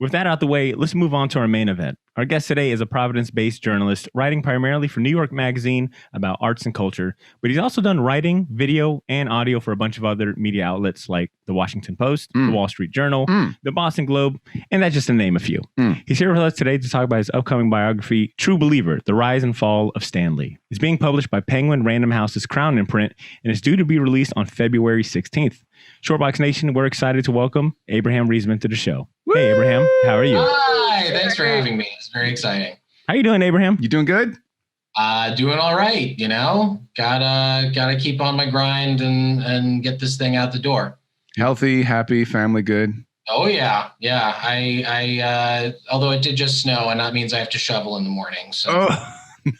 With that out the way, let's move on to our main event. Our guest today is a Providence-based journalist writing primarily for New York Magazine about arts and culture, but he's also done writing, video, and audio for a bunch of other media outlets like The Washington Post, The Wall Street Journal, The Boston Globe, and that's just to name a few. He's here with us today to talk about his upcoming biography, True Believer, The Rise and Fall of Stan Lee. It's being published by Penguin Random House's Crown imprint and is due to be released on February 16th. Shortbox Nation, we're excited to welcome Abraham Riesman to the show. Woo! Hey, Abraham, how are you? Hi, thanks for having me. It's very exciting. How you doing, Abraham? You doing good? Doing all right, you know? Gotta keep on my grind and get this thing out the door. Healthy, happy, family good? Oh, yeah. Yeah. I although it did just snow, and that means I have to shovel in the morning. So. Oh.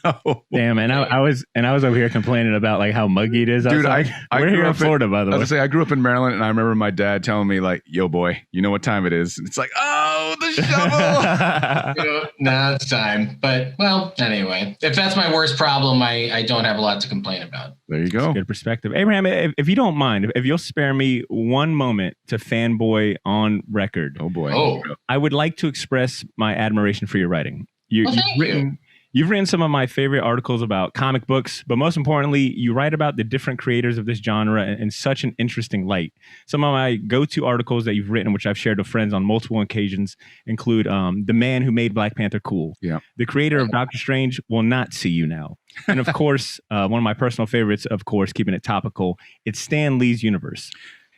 No. Damn, and I was over here complaining about like how muggy it is. Dude, we're here in Florida, by the way. I was gonna say I grew up in Maryland, and I remember my dad telling me like, "Yo, boy, you know what time it is?" And it's like, "Oh, the shovel." Nah, it's time. But well, anyway, if that's my worst problem, I don't have a lot to complain about. There you go. Good perspective, Abraham. If you don't mind, if you'll spare me one moment to fanboy on record. Oh boy. Oh. I would like to express my admiration for your writing. Thank you. You've written some of my favorite articles about comic books, but most importantly, you write about the different creators of this genre in such an interesting light. Some of my go-to articles that you've written, which I've shared with friends on multiple occasions, include The Man Who Made Black Panther Cool. Yeah. The creator of Doctor Strange Will Not See You Now. And of course, one of my personal favorites, of course, keeping it topical, it's Stan Lee's Universe.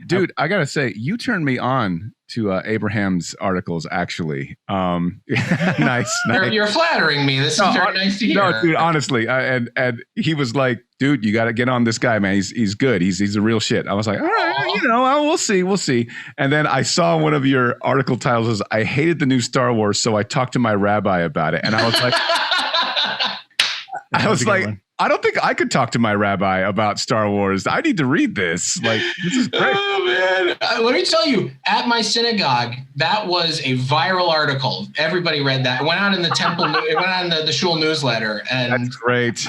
Dude, I gotta say, you turned me on to Abraham's articles. Actually, nice. You're flattering me. This is very nice to hear. No, dude, honestly, and he was like, "Dude, you got to get on this guy, man. He's good. He's a real shit." I was like, "All right, we'll see." And then I saw one of your article titles was, "I hated the new Star Wars, so I talked to my rabbi about it," and I was like, I don't think I could talk to my rabbi about Star Wars. I need to read this. Like, this is great. Oh, man. Let me tell you, at my synagogue, that was a viral article. Everybody read that. It went out in the temple. It went out in the shul newsletter. And that's great.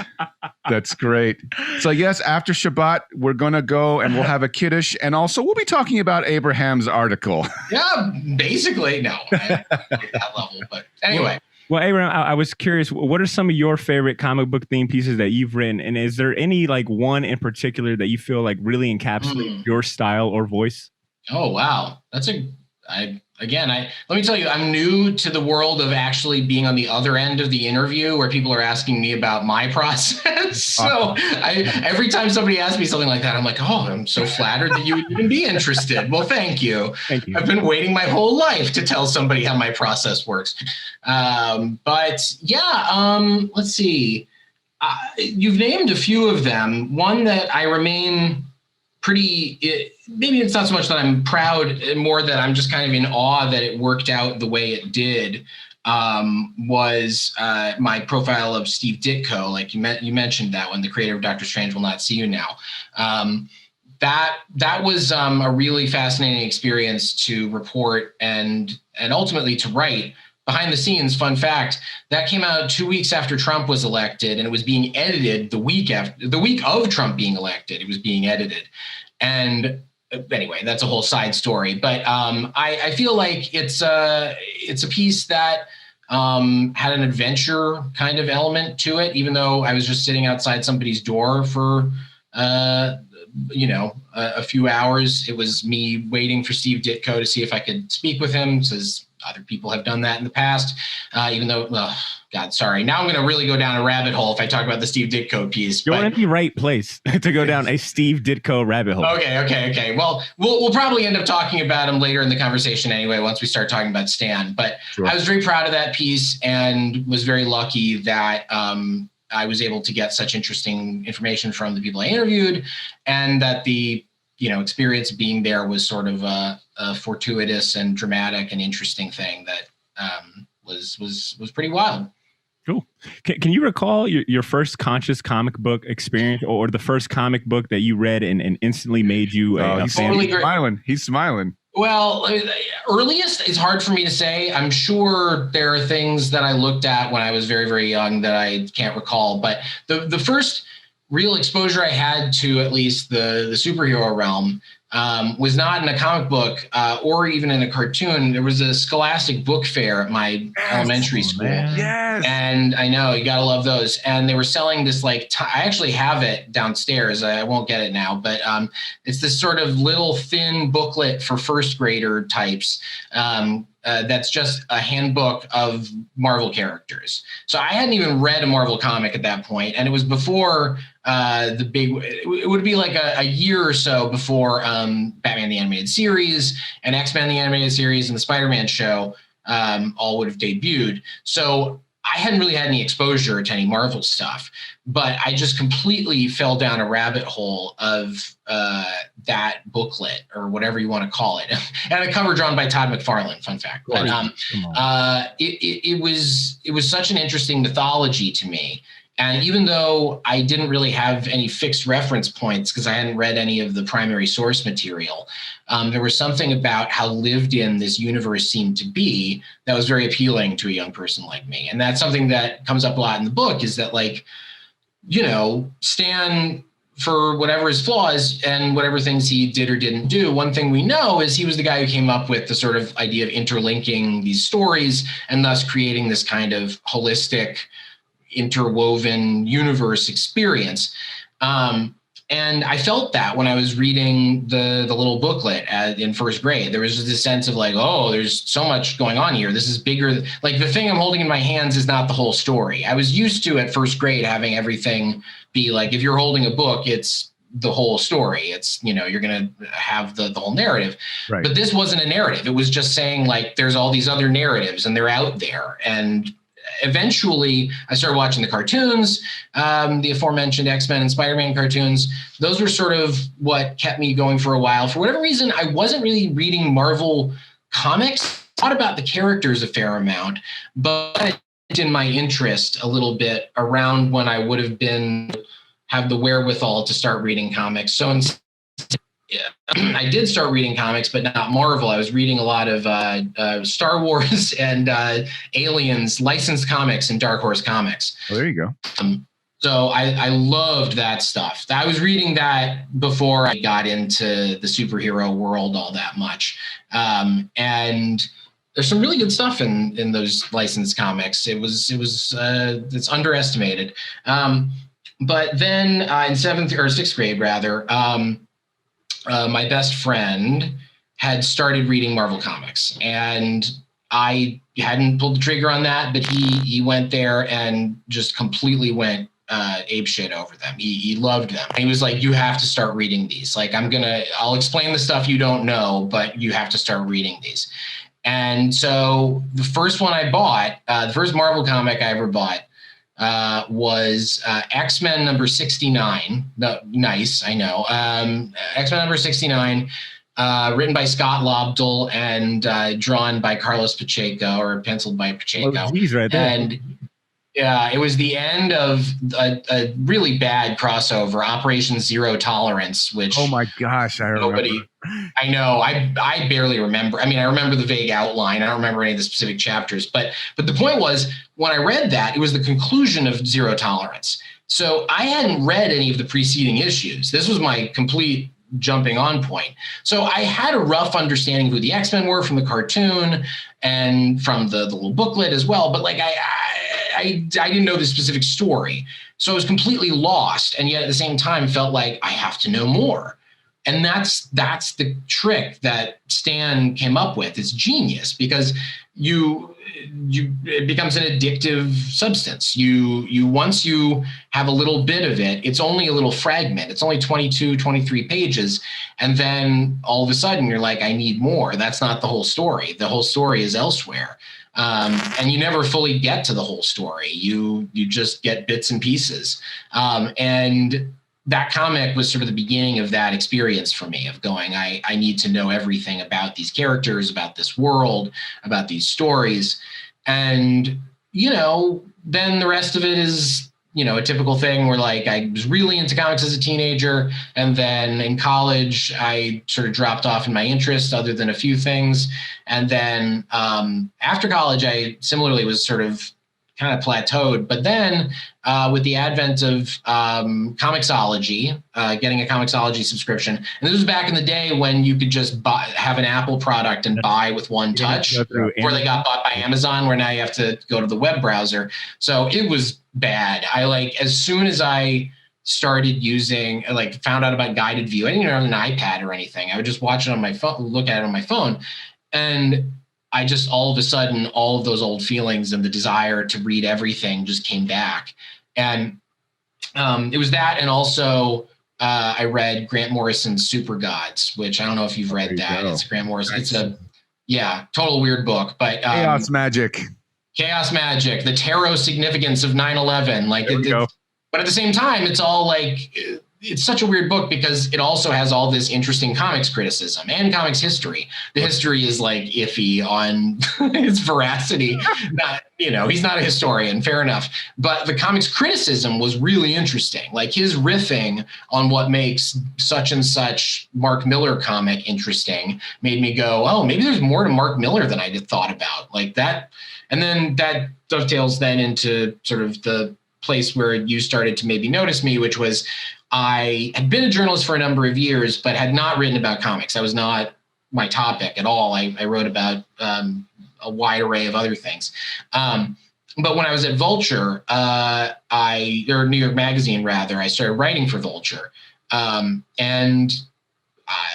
That's great. So, yes, after Shabbat, we're going to go and we'll have a kiddush. And also, we'll be talking about Abraham's article. Yeah, basically. No, I don't at that level. But anyway. Well, Abraham, I was curious, what are some of your favorite comic book themed pieces that you've written? And is there any like one in particular that you feel like really encapsulates your style or voice? Oh, wow. Let me tell you, I'm new to the world of actually being on the other end of the interview where people are asking me about my process. So every time somebody asks me something like that, I'm like, oh, I'm so flattered that you would even be interested. Well, thank you. Thank you. I've been waiting my whole life to tell somebody how my process works. Let's see. You've named a few of them. One that I remain maybe it's not so much that I'm proud, more that I'm just kind of in awe that it worked out the way it did, was my profile of Steve Ditko. Like you mentioned that one, the creator of Doctor Strange Will Not See You Now. That was a really fascinating experience to report and ultimately to write. Behind the scenes, fun fact, that came out 2 weeks after Trump was elected, and it was being edited the week of Trump being elected. It was being edited. And anyway, that's a whole side story. But I feel like it's a piece that had an adventure kind of element to it, even though I was just sitting outside somebody's door for a few hours. It was me waiting for Steve Ditko to see if I could speak with him, because other people have done that in the past, even though, God, sorry. Now I'm going to really go down a rabbit hole if I talk about the Steve Ditko piece. You're in the right place to go down a Steve Ditko rabbit hole. Okay. Well, we'll probably end up talking about him later in the conversation anyway, once we start talking about Stan. But sure. I was very proud of that piece and was very lucky that I was able to get such interesting information from the people I interviewed, and that the experience of being there was sort of a fortuitous and dramatic and interesting thing that was pretty wild. Cool. Can you recall your first conscious comic book experience, or the first comic book that you read and instantly made you a fan? Totally He's smiling. Well, earliest is hard for me to say. I'm sure there are things that I looked at when I was very, very young that I can't recall. But the first real exposure I had to at least the superhero realm was not in a comic book or even in a cartoon. There was a Scholastic book fair at my elementary school. Yes. And I know, you got to love those. And they were selling this I actually have it downstairs. I won't get it now, but it's this sort of little thin booklet for first grader types. That's just a handbook of Marvel characters. So I hadn't even read a Marvel comic at that point, and it was before it would be like a year or so before Batman the Animated Series and X-Men the Animated Series and the Spider-Man show all would have debuted. So I hadn't really had any exposure to any Marvel stuff, but I just completely fell down a rabbit hole of that booklet, or whatever you want to call it, and a cover drawn by Todd McFarlane. Fun fact. But it was such an interesting mythology to me. And even though I didn't really have any fixed reference points because I hadn't read any of the primary source material, there was something about how lived in this universe seemed to be that was very appealing to a young person like me. And that's something that comes up a lot in the book, is that, like, you know, Stan, for whatever his flaws and whatever things he did or didn't do, one thing we know is he was the guy who came up with the sort of idea of interlinking these stories and thus creating this kind of holistic, interwoven universe experience. And I felt that when I was reading the little booklet in first grade. There was this sense of like, oh, there's so much going on here. This is bigger. Like, the thing I'm holding in my hands is not the whole story. I was used to, at first grade, having everything be like, if you're holding a book, it's the whole story. It's, you know, you're going to have the whole narrative. Right. But this wasn't a narrative. It was just saying, like, there's all these other narratives and they're out there. And eventually I started watching the cartoons, the aforementioned X-Men and Spider-Man cartoons. Those were sort of what kept me going for a while. For whatever reason, I wasn't really reading Marvel comics. I thought about the characters a fair amount, but in my interest a little bit around when I would have the wherewithal to start reading comics. So instead, I did start reading comics, but not Marvel. I was reading a lot of Star Wars and Aliens licensed comics in Dark Horse Comics. Oh, there you go. So I loved that stuff. I was reading that before I got into the superhero world all that much. And there's some really good stuff in those licensed comics. It's underestimated. But then in sixth grade, rather, my best friend had started reading Marvel comics, and I hadn't pulled the trigger on that, but he went there and just completely went apeshit over them. He loved them. And he was like, you have to start reading these. Like, I'll explain the stuff you don't know, but you have to start reading these. And so the first one I bought, the first Marvel comic I ever bought, was X-Men number 69. No, nice, I know. X-Men number 69, written by Scott Lobdell and drawn by Carlos Pacheco, or penciled by Pacheco. Oh, geez, right there. And yeah, it was the end of a really bad crossover, Operation Zero Tolerance, which, oh my gosh, I remember. I know, I barely remember. I mean, I remember the vague outline. I don't remember any of the specific chapters, but the point was, when I read that, it was the conclusion of Zero Tolerance. So I hadn't read any of the preceding issues. This was my complete jumping on point. So I had a rough understanding of who the X-Men were from the cartoon and from the little booklet as well. But like, I didn't know the specific story. So I was completely lost. And yet at the same time felt like I have to know more. And that's the trick that Stan came up with. It's genius, because it becomes an addictive substance. Once you have a little bit of it, it's only a little fragment. It's only 22, 23 pages. And then all of a sudden you're like, I need more. That's not the whole story. The whole story is elsewhere. And you never fully get to the whole story. You just get bits and pieces. And that comic was sort of the beginning of that experience for me, of going, I need to know everything about these characters, about this world, about these stories. And, then the rest of it is, a typical thing where, like, I was really into comics as a teenager. And then in college, I sort of dropped off in my interest, other than a few things. And then after college, I similarly was sort of kind of plateaued. But then with the advent of Comixology, getting a Comixology subscription, and this was back in the day when you could just have an Apple product and buy with one touch, before they got bought by Amazon, where now you have to go to the web browser. So it was bad. As soon as I started using, found out about guided view, I didn't even have an iPad or anything. I would just watch it on my phone, look at it on my phone. And I just, all of a sudden, all of those old feelings and the desire to read everything just came back. And it was that. And also I read Grant Morrison's Super Gods, which I don't know if you've read that. It's Grant Morrison. Nice. It's total weird book, but Chaos Magic, the tarot significance of 9/11. But at the same time, it's all it's such a weird book because it also has all this interesting comics criticism and comics history. The history is iffy on its veracity. He's not a historian, fair enough. But the comics criticism was really interesting. His riffing on what makes such and such Mark Millar comic interesting made me go, oh, maybe there's more to Mark Millar than I had thought about. That. And then that dovetails then into sort of the place where you started to maybe notice me, which was I had been a journalist for a number of years, but had not written about comics. That was not my topic at all. I wrote about a wide array of other things. But when I was at Vulture, or New York Magazine rather, I started writing for Vulture. And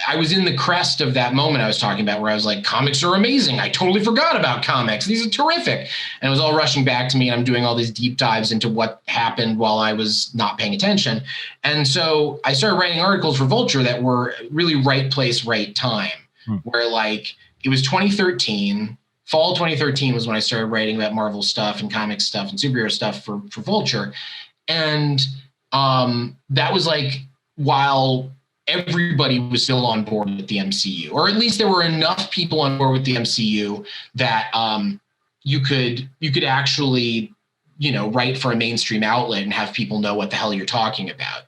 I was in the crest of that moment I was talking about where I was like, comics are amazing. I totally forgot about comics. These are terrific. And it was all rushing back to me. And I'm doing all these deep dives into what happened while I was not paying attention. And so I started writing articles for Vulture that were really right place, right time, where it was 2013. Fall 2013 was when I started writing about Marvel stuff and comic stuff and superhero stuff for Vulture. And that was while everybody was still on board with the MCU, or at least there were enough people on board with the MCU that you could actually, write for a mainstream outlet and have people know what the hell you're talking about.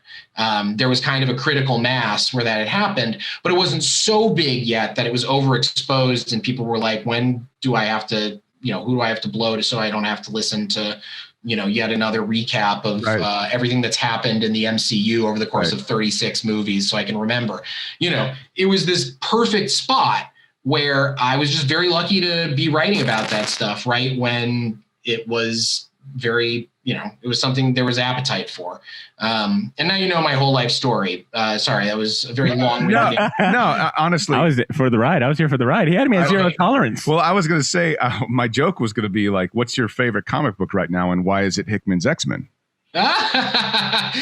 There was kind of a critical mass where that had happened, but it wasn't so big yet that it was overexposed and people were like, when do I have to, who do I have to blow so I don't have to listen to, yet another recap of everything that's happened in the MCU over the course of 36 movies so I can remember. It was this perfect spot where I was just very lucky to be writing about that stuff right when it was very, it was something there was appetite for. And now my whole life story. Sorry, that was a very long. No, honestly. I was for the ride. I was here for the ride. He had me at zero tolerance. Well, I was going to say, my joke was going to be what's your favorite comic book right now and why is it Hickman's X-Men? I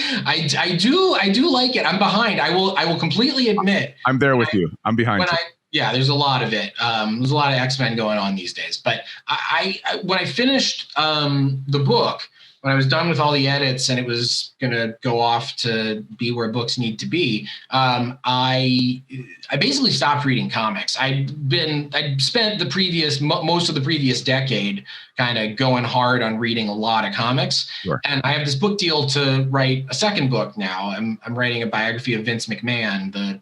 do like it. I'm behind. I will completely admit. I'm there with you. I'm behind you. There's a lot of it. There's a lot of X-Men going on these days. But I when I finished the book, when I was done with all the edits and it was going to go off to be where books need to be, I basically stopped reading comics. I'd spent most of the previous decade kind of going hard on reading a lot of comics. Sure. And I have this book deal to write a second book now. I'm writing a biography of Vince McMahon,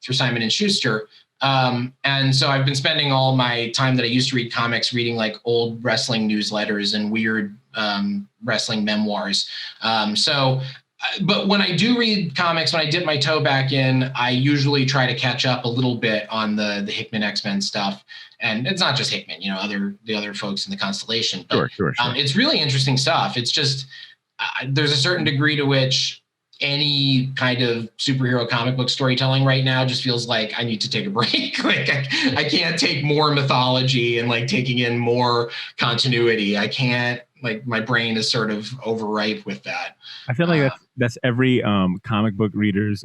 for Simon & Schuster. And so I've been spending all my time that I used to read comics reading old wrestling newsletters and weird wrestling memoirs. But when I do read comics, when I dip my toe back in, I usually try to catch up a little bit on the Hickman X-Men stuff. And it's not just Hickman, the other folks in the constellation. But, sure. It's really interesting stuff. It's just there's a certain degree to which any kind of superhero comic book storytelling right now just feels like I need to take a break. I can't take more mythology and taking in more continuity. I can't, my brain is sort of overripe with that. I feel like that's every comic book reader's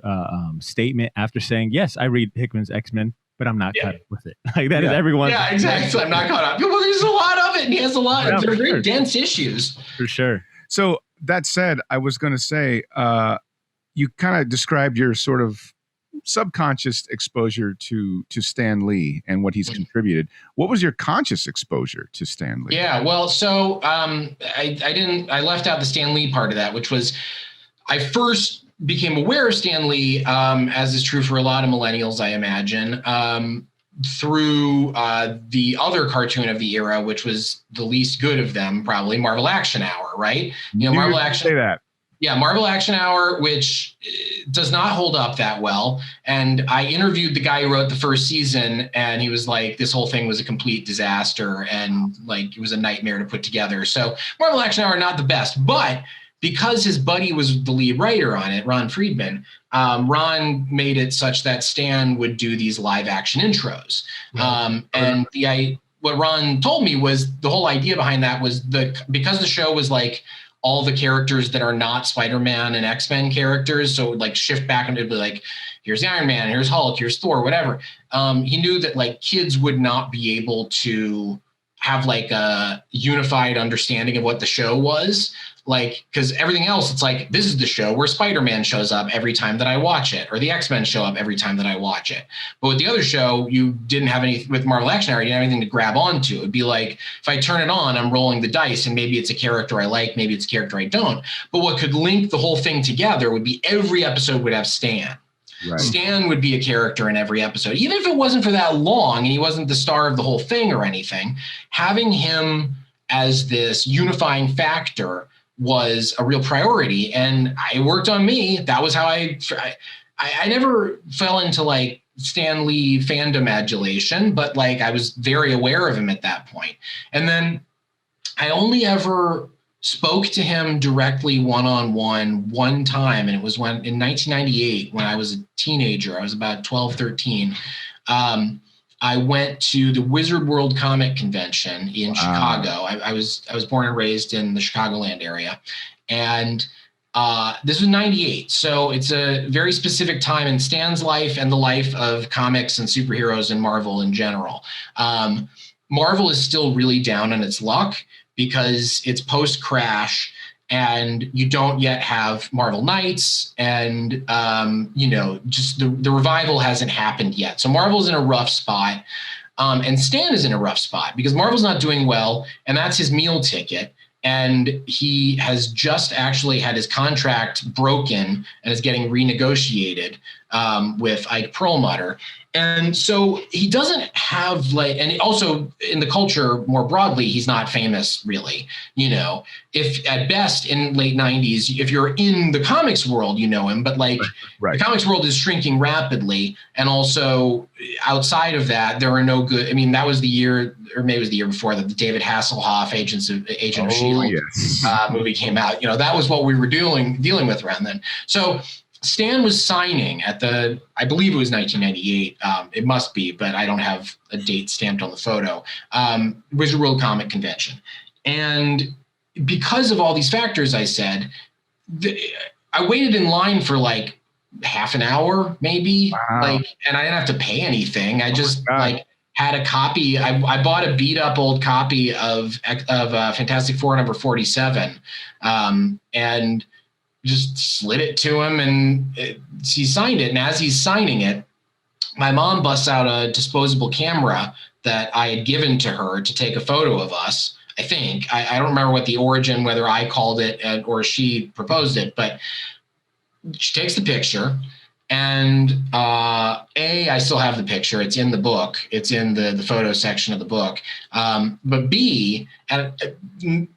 statement after saying, yes, I read Hickman's X-Men, but I'm not caught up with it. That is everyone. Yeah, exactly. I'm not caught up. Well, there's a lot of it and he has a lot. They're very dense issues. For sure. So that said, I was going to say, you kind of described your sort of subconscious exposure to Stan Lee and what he's contributed. What was your conscious exposure to Stan Lee? Yeah, well, so I left out the Stan Lee part of that, which was I first became aware of Stan Lee, as is true for a lot of millennials, I imagine, through the other cartoon of the era, which was the least good of them, probably Marvel Action Hour, right? Marvel Action. Say that. Yeah, Marvel Action Hour, which does not hold up that well. And I interviewed the guy who wrote the first season, and he was like, this whole thing was a complete disaster, and like it was a nightmare to put together. So Marvel Action Hour, not the best, but because his buddy was the lead writer on it, Ron Friedman, Ron made it such that Stan would do these live action intros. And what Ron told me was the whole idea behind that was because the show was like all the characters that are not Spider-Man and X-Men characters. So it would like shift back and it'd be like, here's the Iron Man, here's Hulk, here's Thor, whatever. He knew that like kids would not be able to have like a unified understanding of what the show was. Like, because everything else, it's like, this is the show where Spider-Man shows up every time that I watch it, or the X-Men show up every time that I watch it. But with the other show, you didn't have any, with Marvel Action Hour, you didn't have anything to grab onto. It'd be like, if I turn it on, I'm rolling the dice, and maybe it's a character I like, maybe it's a character I don't. But what could link the whole thing together would be every episode would have Stan. Right. Stan would be a character in every episode, even if it wasn't for that long and he wasn't the star of the whole thing or anything. Having him as this unifying factor was a real priority, and it worked on me. That was how I never fell into like Stan Lee fandom adulation, but like I was very aware of him at that point. And then I only ever spoke to him directly one-on-one one time, and it was in 1998 when I was a teenager. I was about 12, 13. I went to the Wizard World Comic Convention in Chicago. I was born and raised in the Chicagoland area. And this was 98. So it's a very specific time in Stan's life and the life of comics and superheroes and Marvel in general. Marvel is still really down on its luck because it's post-Crash, and you don't yet have Marvel Knights, and just the revival hasn't happened yet. So Marvel's in a rough spot, and Stan is in a rough spot because Marvel's not doing well, and that's his meal ticket. And he has just actually had his contract broken and is getting renegotiated with Ike Perlmutter. And so he doesn't have and also in the culture more broadly, he's not famous really. If at best in late 90s, if you're in the comics world, you know him, but right. The comics world is shrinking rapidly. And also outside of that, there are no good, that was the year, or maybe it was the year before, that the David Hasselhoff Agent of S.H.I.E.L.D. Movie came out. That was what we were dealing with around then. So Stan was signing at I believe it was 1998. It must be, but I don't have a date stamped on the photo. Wizard World Comic Convention. And because of all these factors, I said, I waited in line for like half an hour, maybe. Wow. And I didn't have to pay anything. I just had a copy. I bought a beat up old copy of Fantastic Four number 47. And just slid it to him, and he signed it. And as he's signing it, my mom busts out a disposable camera that I had given to her to take a photo of us. I think I don't remember what the origin, whether I called it or she proposed it, but she takes the picture. And I still have the picture. It's in the book. It's in the photo section of the book. But B, and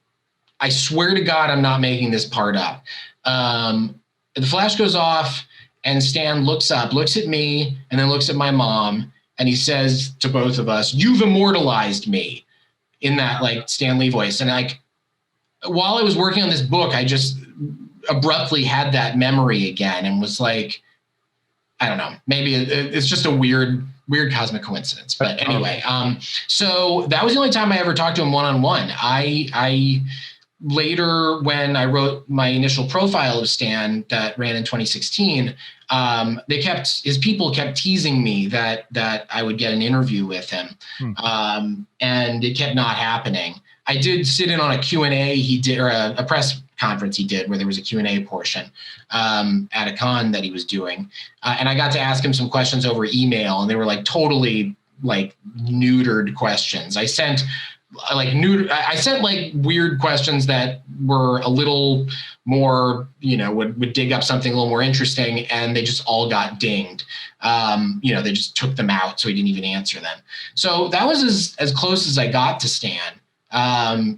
I swear to God, I'm not making this part up. The flash goes off, and Stan looks up, looks at me, and then looks at my mom, and he says to both of us, "You've immortalized me," in that Stan Lee voice. And while I was working on this book, I just abruptly had that memory again, and was like, I don't know, maybe it's just a weird cosmic coincidence. But anyway, so that was the only time I ever talked to him one-on-one. Later, when I wrote my initial profile of Stan that ran in 2016, his people kept teasing me that I would get an interview with him, and it kept not happening. I did sit in on a Q&A he did, or a press conference he did, where there was a Q&A portion at a con that he was doing, and I got to ask him some questions over email, and they were totally neutered questions. I sent I sent like weird questions that were a little more, would dig up something a little more interesting, and they just all got dinged. They just took them out, so he didn't even answer them. So that was as close as I got to Stan.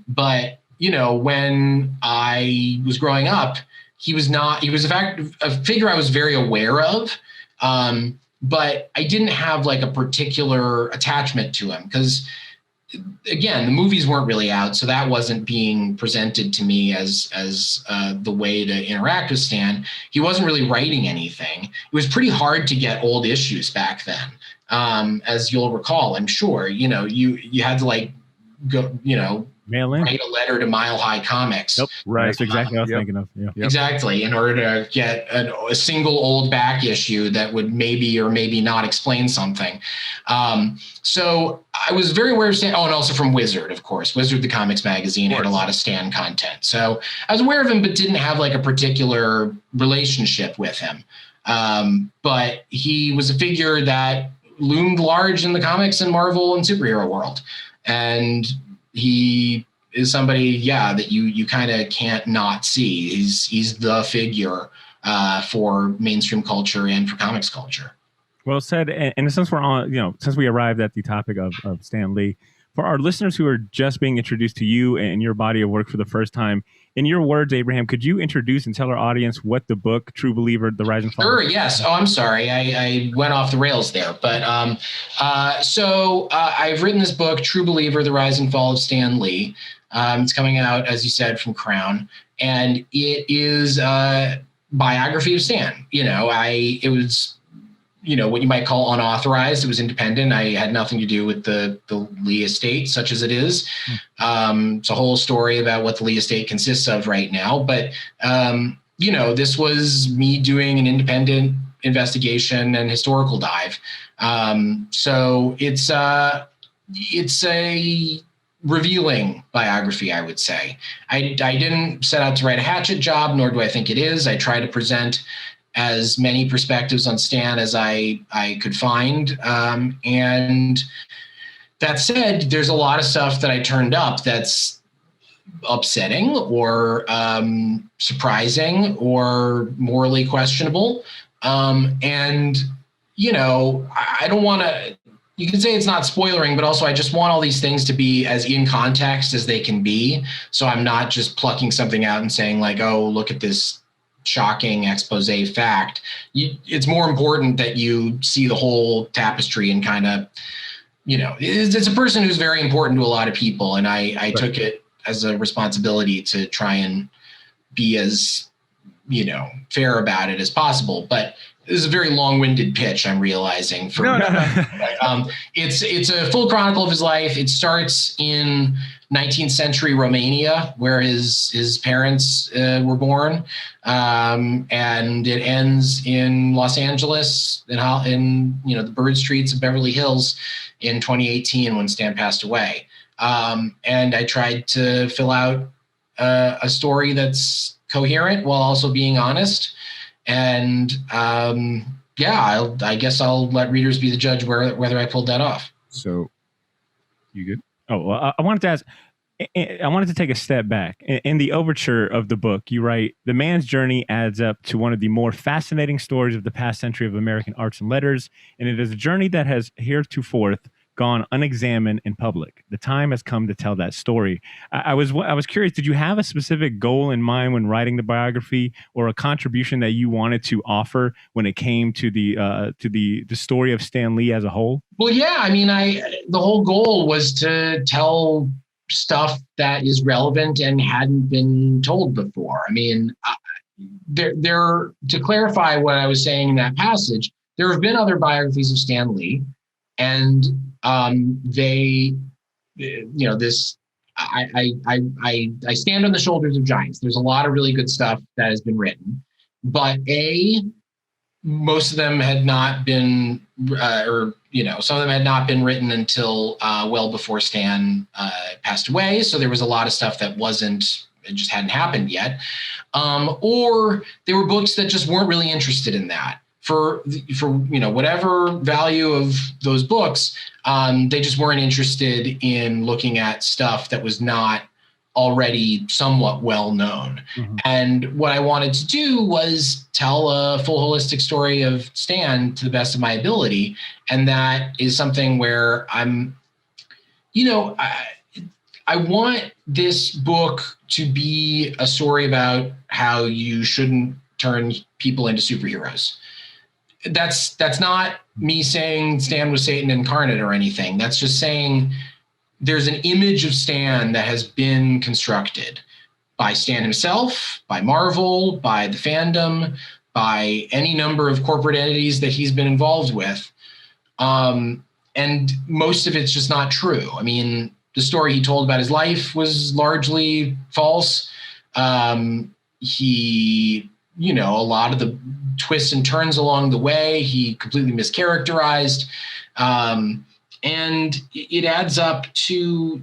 But when I was growing up, he was in fact a figure I was very aware of. But I didn't have like a particular attachment to him because, again, the movies weren't really out, so that wasn't being presented to me as the way to interact with Stan. He wasn't really writing anything. It was pretty hard to get old issues back then, as you'll recall. I'm sure you had to like go mail in, write a letter to Mile High Comics. Yep, right. That's exactly what I was thinking of. Yeah. Yep. Exactly, in order to get a single old back issue that would maybe or maybe not explain something. So I was very aware of Stan. Oh, and also from Wizard, of course. Wizard, the comics magazine, had a lot of Stan content. So I was aware of him, but didn't have like a particular relationship with him. But he was a figure that loomed large in the comics and Marvel and superhero world. And he is somebody, that you kind of can't not see. He's the figure for mainstream culture and for comics culture. Well said. And since we're on, since we arrived at the topic of Stan Lee, for our listeners who are just being introduced to you and your body of work for the first time, in your words, Abraham, could you introduce and tell our audience what the book True Believer, The Rise and Fall? Sure, yes. Oh, I'm sorry. I went off the rails there. But so I've written this book, True Believer, The Rise and Fall of Stan Lee. It's coming out, as you said, from Crown. And it is a biography of Stan. It was what you might call unauthorized. It was independent. I had nothing to do with the Lee estate, such as it is. It's a whole story about what the Lee estate consists of right now. But, this was me doing an independent investigation and historical dive. So it's a revealing biography, I would say. I didn't set out to write a hatchet job, nor do I think it is. I try to present as many perspectives on Stan as I could find. And that said, there's a lot of stuff that I turned up that's upsetting or surprising or morally questionable. I don't want to, you can say it's not spoilering, but also I just want all these things to be as in context as they can be. So I'm not just plucking something out and saying like, oh, look at this shocking expose fact. It's more important that you see the whole tapestry and kind of, it's a person who's very important to a lot of people. And I took it as a responsibility to try and be as, fair about it as possible. But this is a very long-winded pitch, I'm realizing. It's a full chronicle of his life. It starts in 19th century Romania, where his parents were born, and it ends in Los Angeles, in the bird streets of Beverly Hills in 2018 when Stan passed away. And I tried to fill out a story that's coherent while also being honest. And I guess I'll let readers be the judge whether I pulled that off. So, you good? Oh, well, I wanted to ask. I wanted to take a step back. In the overture of the book, you write, "The man's journey adds up to one of the more fascinating stories of the past century of American arts and letters, and it is a journey that has heretofore gone unexamined in public. The time has come to tell that story." I was curious, did you have a specific goal in mind when writing the biography, or a contribution that you wanted to offer when it came to the story of Stan Lee as a whole? Well, yeah, the whole goal was to tell stuff that is relevant and hadn't been told before. To clarify what I was saying in that passage, there have been other biographies of Stan Lee, and I stand on the shoulders of giants. There's a lot of really good stuff that has been written, but most of them had not been, some of them had not been written until well before Stan passed away. So there was a lot of stuff that it just hadn't happened yet. Or they were books that just weren't really interested in that. for whatever value of those books, they just weren't interested in looking at stuff that was not already somewhat well known. Mhm. And what I wanted to do was tell a full holistic story of Stan to the best of my ability. And that is something where I want this book to be a story about how you shouldn't turn people into superheroes. That's not me saying Stan was Satan incarnate or anything. That's just saying there's an image of Stan that has been constructed by Stan himself, by Marvel, by the fandom, by any number of corporate entities that he's been involved with. And most of it's just not true. I mean, the story he told about his life was largely false. He, a lot of the twists and turns along the way, he completely mischaracterized. And it adds up to,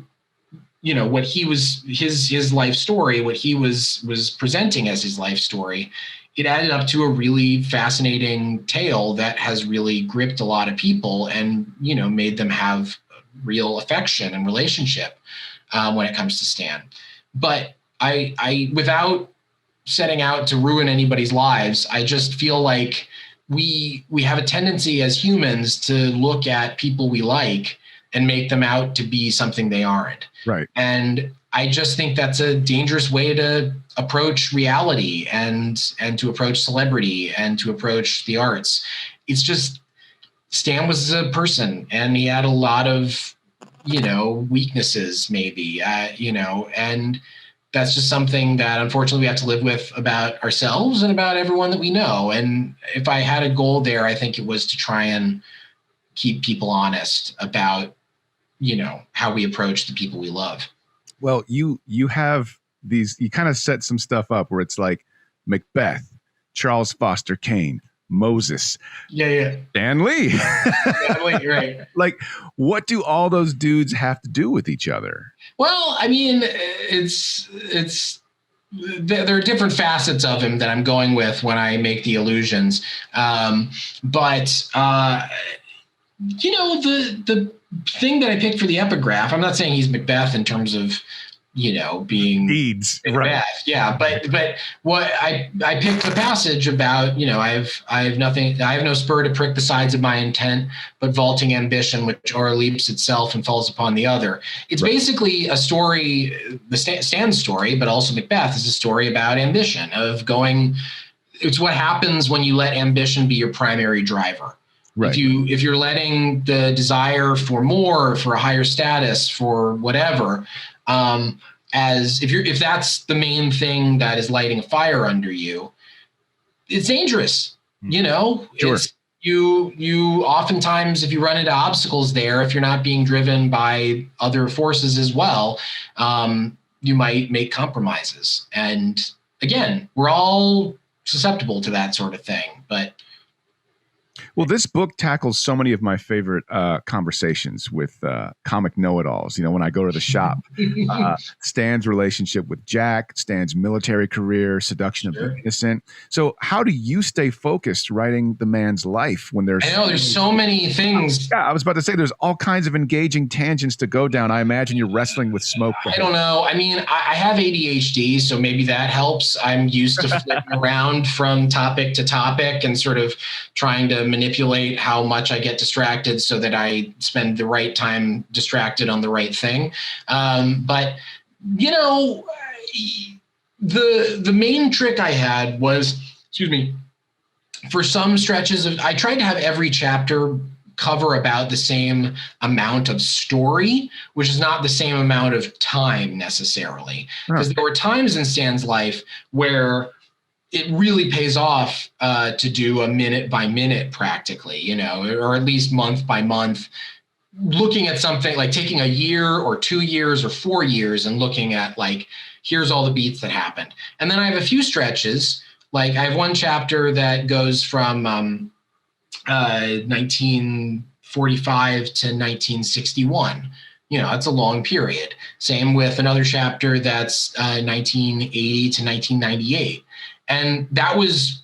what he was, his life story, what he was presenting as his life story. It added up to a really fascinating tale that has really gripped a lot of people and, made them have real affection and relationship when it comes to Stan. But I without setting out to ruin anybody's lives, I just feel like we have a tendency as humans to look at people we like and make them out to be something they aren't. Right. And I just think that's a dangerous way to approach reality and to approach celebrity and to approach the arts. It's just Stan was a person and he had a lot of, weaknesses maybe, and that's just something that unfortunately we have to live with about ourselves and about everyone that we know. And if I had a goal there, I think it was to try and keep people honest about, how we approach the people we love. Well, you have these, you kind of set some stuff up where it's like Macbeth, Charles Foster Kane, Moses. Yeah. Stan Lee. Stan Lee, right. Like, what do all those dudes have to do with each other? Well, I mean, there are different facets of him that I'm going with when I make the allusions. But the thing that I picked for the epigraph, I'm not saying he's Macbeth in terms of, being Deeds, Macbeth. right? Yeah, but what I picked the passage about, I have no spur to prick the sides of my intent, but vaulting ambition which o'erleaps itself and falls upon the other. It's basically a story, the Stan story, but also Macbeth is a story about ambition, of going. It's what happens when you let ambition be your primary driver. Right. If you're letting the desire for more, for a higher status, for whatever, if that's the main thing that is lighting a fire under you, it's dangerous. Sure. You oftentimes, if you run into obstacles there, if you're not being driven by other forces as well, you might make compromises. And again, we're all susceptible to that sort of thing, but. Well, this book tackles so many of my favorite conversations with comic know-it-alls. When I go to the shop, Stan's relationship with Jack, Stan's military career, seduction of the innocent. So how do you stay focused writing the man's life when there's... I know, there's so many things. Yeah, I was about to say there's all kinds of engaging tangents to go down. I imagine you're wrestling with smoke. I don't know. I mean, I have ADHD, so maybe that helps. I'm used to flipping around from topic to topic and sort of trying to manipulate how much I get distracted so that I spend the right time distracted on the right thing. But the main trick I had was, for some stretches I tried to have every chapter cover about the same amount of story, which is not the same amount of time necessarily. Because there were times in Stan's life where it really pays off to do a minute by minute practically, or at least month by month, looking at something like taking a year or 2 years or 4 years and looking at like, here's all the beats that happened. And then I have a few stretches, like I have one chapter that goes from 1945 to 1961. It's a long period. Same with another chapter that's 1980 to 1998. And that was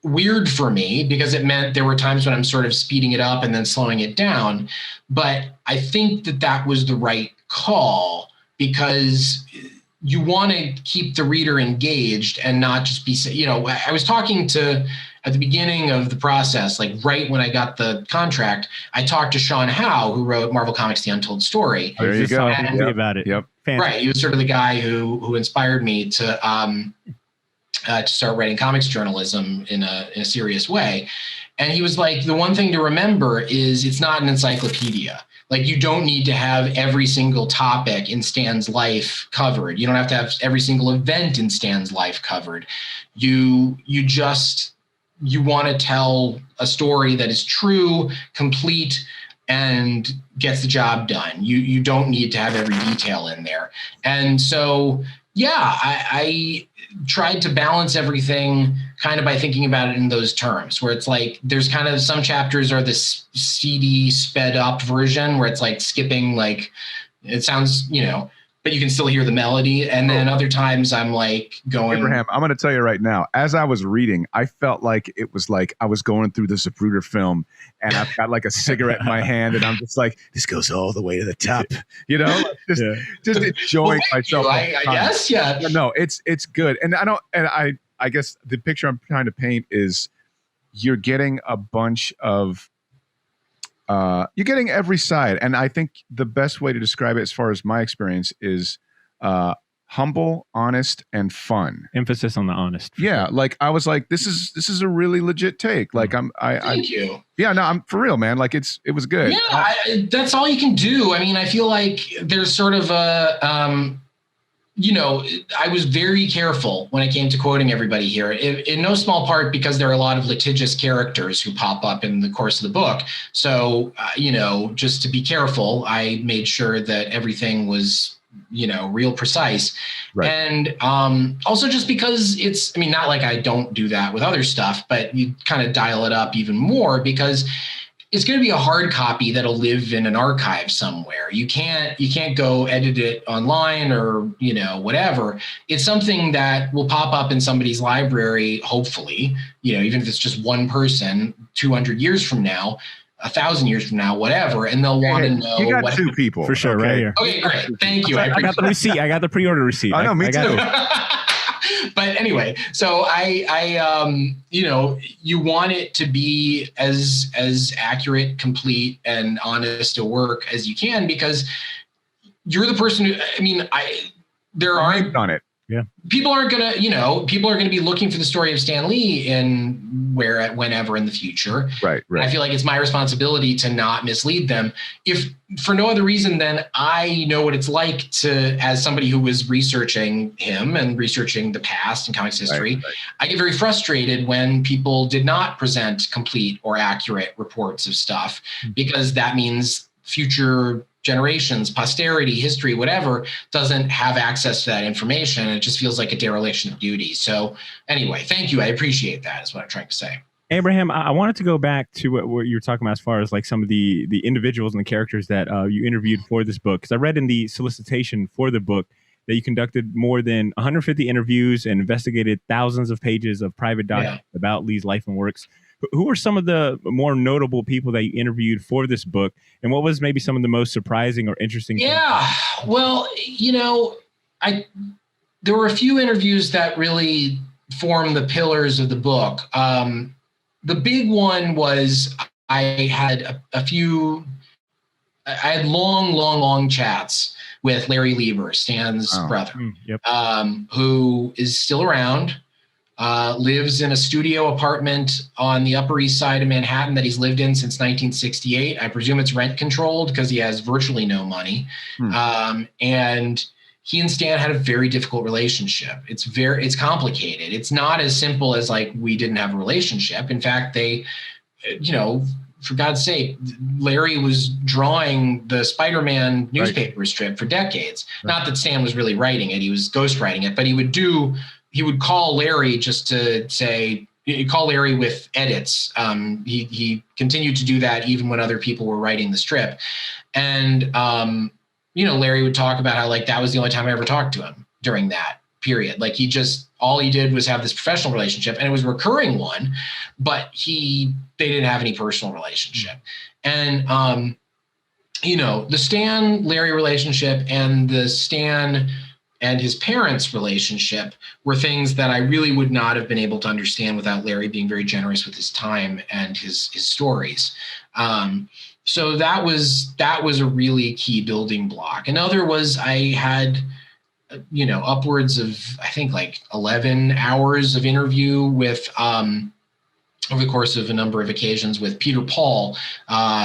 weird for me because it meant there were times when I'm sort of speeding it up and then slowing it down. But I think that was the right call because you want to keep the reader engaged and not just be, I was talking to, at the beginning of the process, like right when I got the contract, I talked to Sean Howe, who wrote Marvel Comics: The Untold Story. There you go. About it. Yep. Right. He was sort of the guy who inspired me to start writing comics journalism in a serious way. And he was like, the one thing to remember is it's not an encyclopedia. Like, you don't need to have every single topic in Stan's life covered. You don't have to have every single event in Stan's life covered. You want to tell a story that is true, complete, and gets the job done. You don't need to have every detail in there. And so, yeah, I tried to balance everything kind of by thinking about it in those terms, where it's like there's kind of some chapters are this CD sped up version where it's like skipping, like it sounds, but you can still hear the melody. And then other times I'm like going. Abraham, I'm going to tell you right now, as I was reading, I felt like it was like I was going through the Zapruder film and I've got like a cigarette in my hand and I'm just like, this goes all the way to the top, just enjoying myself. I guess. Yeah. No, it's good. And I guess the picture I'm trying to paint is you're getting a bunch of, you're getting every side. And I think the best way to describe it, as far as my experience, is humble, honest, and fun. Emphasis on the honest. Yeah. Like I was like, this is a really legit take. Like Thank you. Yeah, no, I'm for real, man. Like it was good. Yeah. That's all you can do. I mean, I feel like there's sort of a, I was very careful when it came to quoting everybody here, in no small part because there are a lot of litigious characters who pop up in the course of the book. So, just to be careful, I made sure that everything was, real precise. Right. And also just because it's, not like I don't do that with other stuff, but you kind of dial it up even more because it's going to be a hard copy that'll live in an archive somewhere. You can't go edit it online or, whatever. It's something that will pop up in somebody's library, hopefully, even if it's just one person 200 years from now, 1,000 years from now, whatever. And they'll want to know. You got two people. For sure, okay. Right here. Okay, great. Thank you. I got the receipt. I got the pre-order receipt. I know, me too. But anyway, so I you want it to be as accurate, complete, and honest a work as you can because you're the person who, there aren't on it. Yeah. People aren't gonna, people are gonna be looking for the story of Stan Lee whenever in the future. Right. I feel like it's my responsibility to not mislead them. If for no other reason than I know what it's like to, as somebody who was researching him and researching the past and comics history, right. I get very frustrated when people did not present complete or accurate reports of stuff because that means future generations, posterity, history, whatever, doesn't have access to that information. It just feels like a dereliction of duty. So anyway, thank you. I appreciate that is what I'm trying to say. Abraham, I wanted to go back to what you were talking about as far as like some of the individuals and the characters that you interviewed for this book. Because I read in the solicitation for the book that you conducted more than 150 interviews and investigated thousands of pages of private documents about Lee's life and works. Who were some of the more notable people that you interviewed for this book? And what was maybe some of the most surprising or interesting? Yeah, well, there were a few interviews that really form the pillars of the book. The big one was I had long chats with Larry Lieber, Stan's brother, who is still around. Lives in a studio apartment on the Upper East Side of Manhattan that he's lived in since 1968. I presume it's rent controlled because he has virtually no money. And he and Stan had a very difficult relationship. It's complicated. It's not as simple as like we didn't have a relationship. In fact, they, for God's sake, Larry was drawing the Spider-Man newspaper strip for decades. Right. Not that Stan was really writing it. He was ghostwriting it, but he would call Larry just to say, he'd call Larry with edits. He continued to do that even when other people were writing the strip. And, Larry would talk about how like that was the only time I ever talked to him during that. period. Like all he did was have this professional relationship, and it was a recurring one, but they didn't have any personal relationship. And, the Stan Larry relationship and the Stan and his parents' relationship were things that I really would not have been able to understand without Larry being very generous with his time and his stories. So that was a really key building block. Another was I had, upwards of, I think, like 11 hours of interview with, over the course of a number of occasions, with Peter Paul,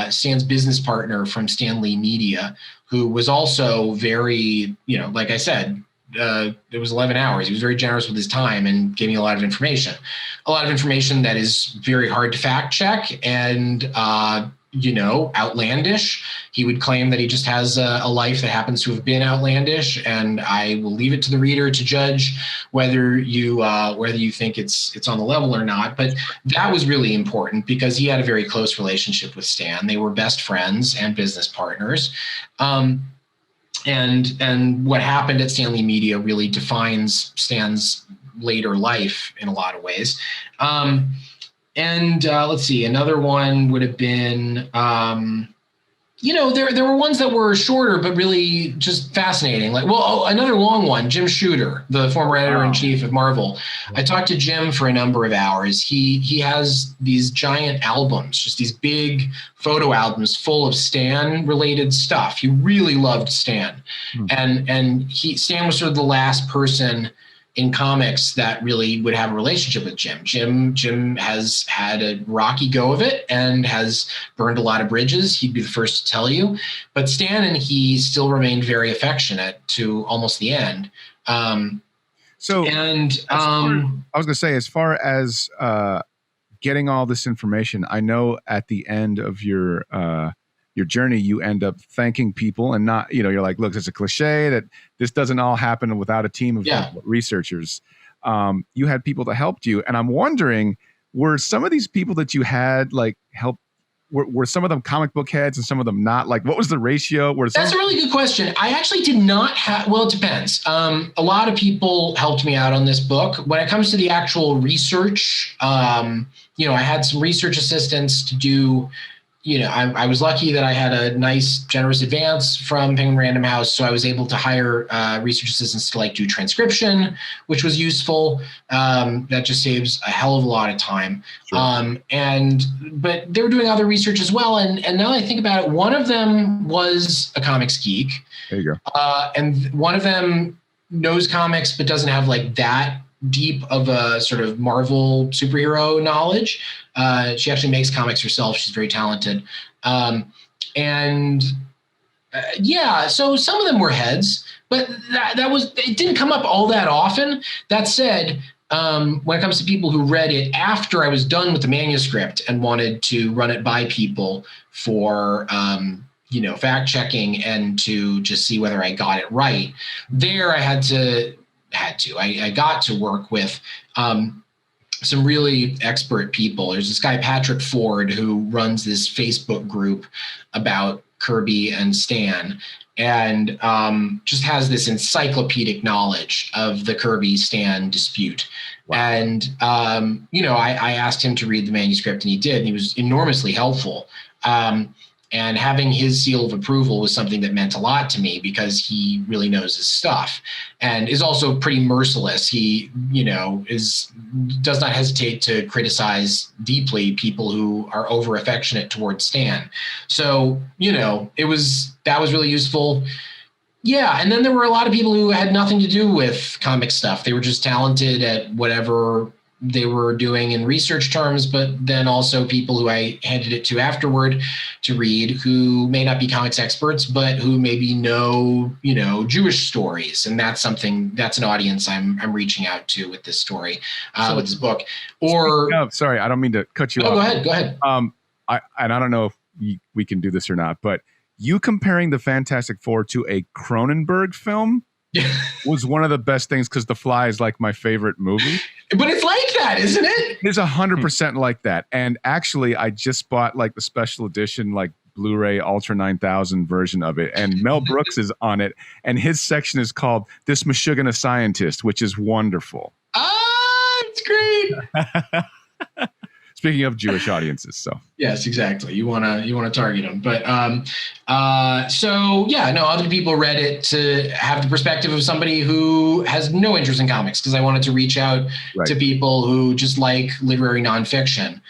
Stan's business partner from Stan Lee Media, who was also very, like I said, it was 11 hours. He was very generous with his time and gave me a lot of information that is very hard to fact check and, outlandish. He would claim that he just has a life that happens to have been outlandish, and I will leave it to the reader to judge whether you think it's on the level or not. But that was really important because he had a very close relationship with Stan. They were best friends and business partners. And what happened at Stan Lee Media really defines Stan's later life in a lot of ways. And let's see, another one would have been, there were ones that were shorter, but really just fascinating. Like, another long one, Jim Shooter, the former editor-in-chief of Marvel. I talked to Jim for a number of hours. He has these giant albums, just these big photo albums full of Stan-related stuff. He really loved Stan. And Stan was sort of the last person in comics that really would have a relationship with Jim. Jim has had a rocky go of it and has burned a lot of bridges. He'd be the first to tell you. But Stan and he still remained very affectionate to almost the end. I was going to say, as far as getting all this information, I know at the end of your journey, you end up thanking people and not, you're like, look, it's a cliche that this doesn't all happen without a team of researchers. You had people that helped you. And I'm wondering, were some of these people that you had help, were some of them comic book heads and some of them not? Like, what was the ratio? That's a really good question. I actually did not have, it depends. A lot of people helped me out on this book. When it comes to the actual research, I had some research assistants to do. I was lucky that I had a nice, generous advance from Penguin Random House, so I was able to hire research assistants to do transcription, which was useful. That just saves a hell of a lot of time. Sure. But they were doing other research as well. And now that I think about it, one of them was a comics geek. There you go. And one of them knows comics but doesn't have that deep of a sort of Marvel superhero knowledge. She actually makes comics herself. She's very talented. So some of them were heads, but it didn't come up all that often. That said, when it comes to people who read it after I was done with the manuscript and wanted to run it by people for, fact checking and to just see whether I got it right, there I I got to work with some really expert people. There's this guy, Patrick Ford, who runs this Facebook group about Kirby and Stan, and just has this encyclopedic knowledge of the Kirby-Stan dispute. Wow. And, I asked him to read the manuscript, and he did, and he was enormously helpful. And having his seal of approval was something that meant a lot to me because he really knows his stuff and is also pretty merciless. He, does not hesitate to criticize deeply people who are over affectionate towards Stan. So, that was really useful. Yeah. And then there were a lot of people who had nothing to do with comic stuff. They were just talented at whatever they were doing in research terms, but then also people who I handed it to afterward to read who may not be comics experts, but who maybe know, Jewish stories. And that's an audience I'm reaching out to with this story, with this book. Sorry, I don't mean to cut you off. Go ahead. I don't know if we can do this or not, but you comparing the Fantastic Four to a Cronenberg film was one of the best things because The Fly is my favorite movie. But it's like that, isn't it? It's 100% like that. And actually, I just bought the special edition Blu-ray Ultra 9000 version of it, and Mel Brooks is on it, and his section is called "This Meshuggah Scientist," which is wonderful. Ah, it's great. Speaking of Jewish audiences, so yes, exactly. You wanna target them, but so yeah, no. Other people read it to have the perspective of somebody who has no interest in comics, because I wanted to reach out to people who just like literary nonfiction,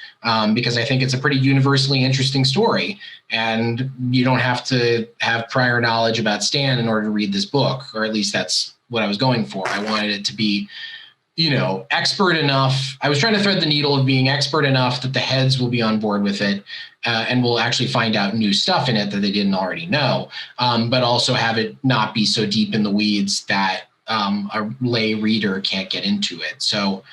because I think it's a pretty universally interesting story, and you don't have to have prior knowledge about Stan in order to read this book, or at least that's what I was going for. I wanted it to be, expert enough. I was trying to thread the needle of being expert enough that the heads will be on board with it, and will actually find out new stuff in it that they didn't already know, but also have it not be so deep in the weeds that a lay reader can't get into it. So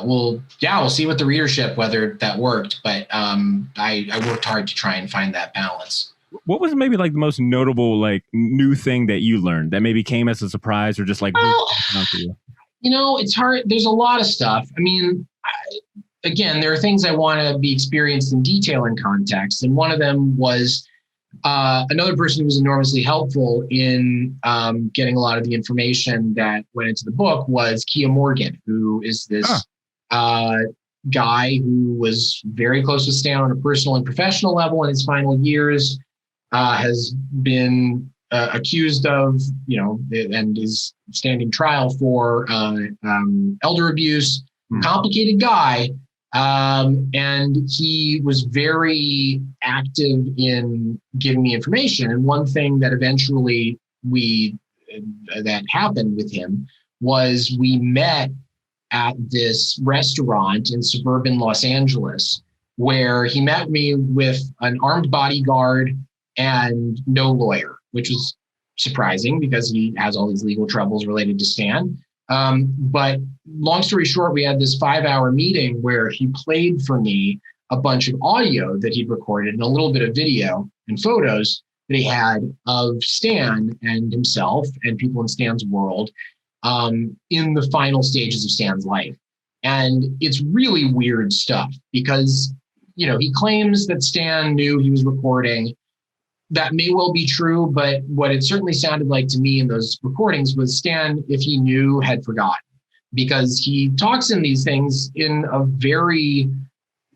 we'll see with the readership whether that worked, but I worked hard to try and find that balance. What was maybe like the most notable like new thing that you learned that maybe came as a surprise, or just like to you? It's hard. There's a lot of stuff. I mean, again, there are things I want to be experienced in detail and context. And one of them was another person who was enormously helpful in getting a lot of the information that went into the book was Kia Morgan, who is this guy who was very close with Stan on a personal and professional level in his final years, has been accused of, and is standing trial for elder abuse, complicated guy. And he was very active in giving me information. And one thing that eventually that happened with him was we met at this restaurant in suburban Los Angeles, where he met me with an armed bodyguard and no lawyer, which was surprising because he has all these legal troubles related to Stan. But long story short, we had this 5-hour meeting where he played for me a bunch of audio that he'd recorded and a little bit of video and photos that he had of Stan and himself and people in Stan's world in the final stages of Stan's life. And it's really weird stuff because, he claims that Stan knew he was recording. That may well be true, but what it certainly sounded like to me in those recordings was Stan, if he knew, had forgotten, because he talks in these things in a very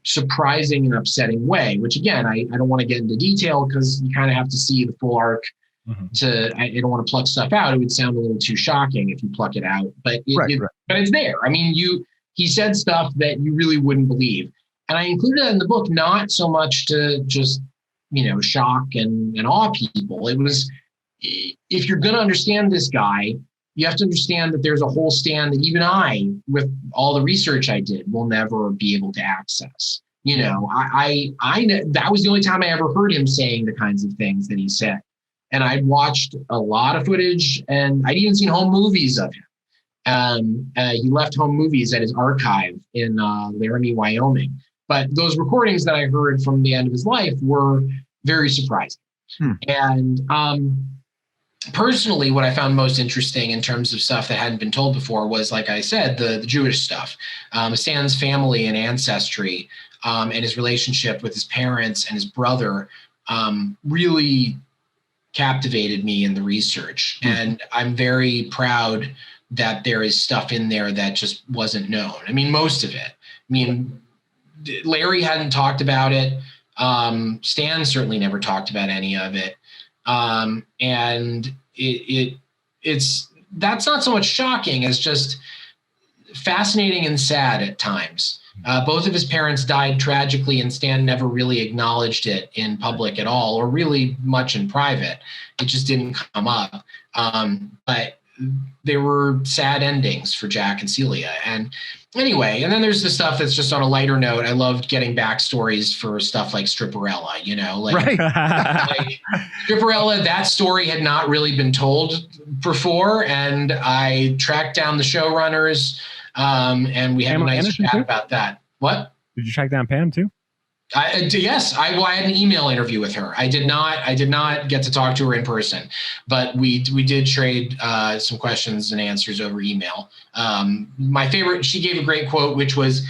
surprising and upsetting way, which again, I don't want to get into detail because you kind of have to see the full arc I don't want to pluck stuff out. It would sound a little too shocking if you pluck it out, but but it's there. I mean, he said stuff that you really wouldn't believe. And I included that in the book, not so much to just, shock and awe people. It was, if you're going to understand this guy, you have to understand that there's a whole Stan that even I, with all the research I did, will never be able to access. I that was the only time I ever heard him saying the kinds of things that he said. And I'd watched a lot of footage, and I'd even seen home movies of him. He left home movies at his archive in Laramie, Wyoming. But those recordings that I heard from the end of his life were very surprising. And personally, what I found most interesting in terms of stuff that hadn't been told before was, like I said, the Jewish stuff. Stan's family and ancestry, and his relationship with his parents and his brother really captivated me in the research. And I'm very proud that there is stuff in there that just wasn't known. I mean, most of it. I mean, Larry hadn't talked about it. Stan certainly never talked about any of it. And it's that's not so much shocking as just fascinating and sad at times. Both of his parents died tragically, and Stan never really acknowledged it in public at all, or really much in private. It just didn't come up. But there were sad endings for Jack and Celia. And anyway, and then there's the stuff that's just on a lighter note. I loved getting backstories for stuff like Stripperella, like Stripperella, that story had not really been told before. And I tracked down the showrunners, and we had a nice chat about that. What? Did you track down Pam too? Yes, I had an email interview with her. I did not get to talk to her in person, but we did trade some questions and answers over email. My favorite, she gave a great quote, which was,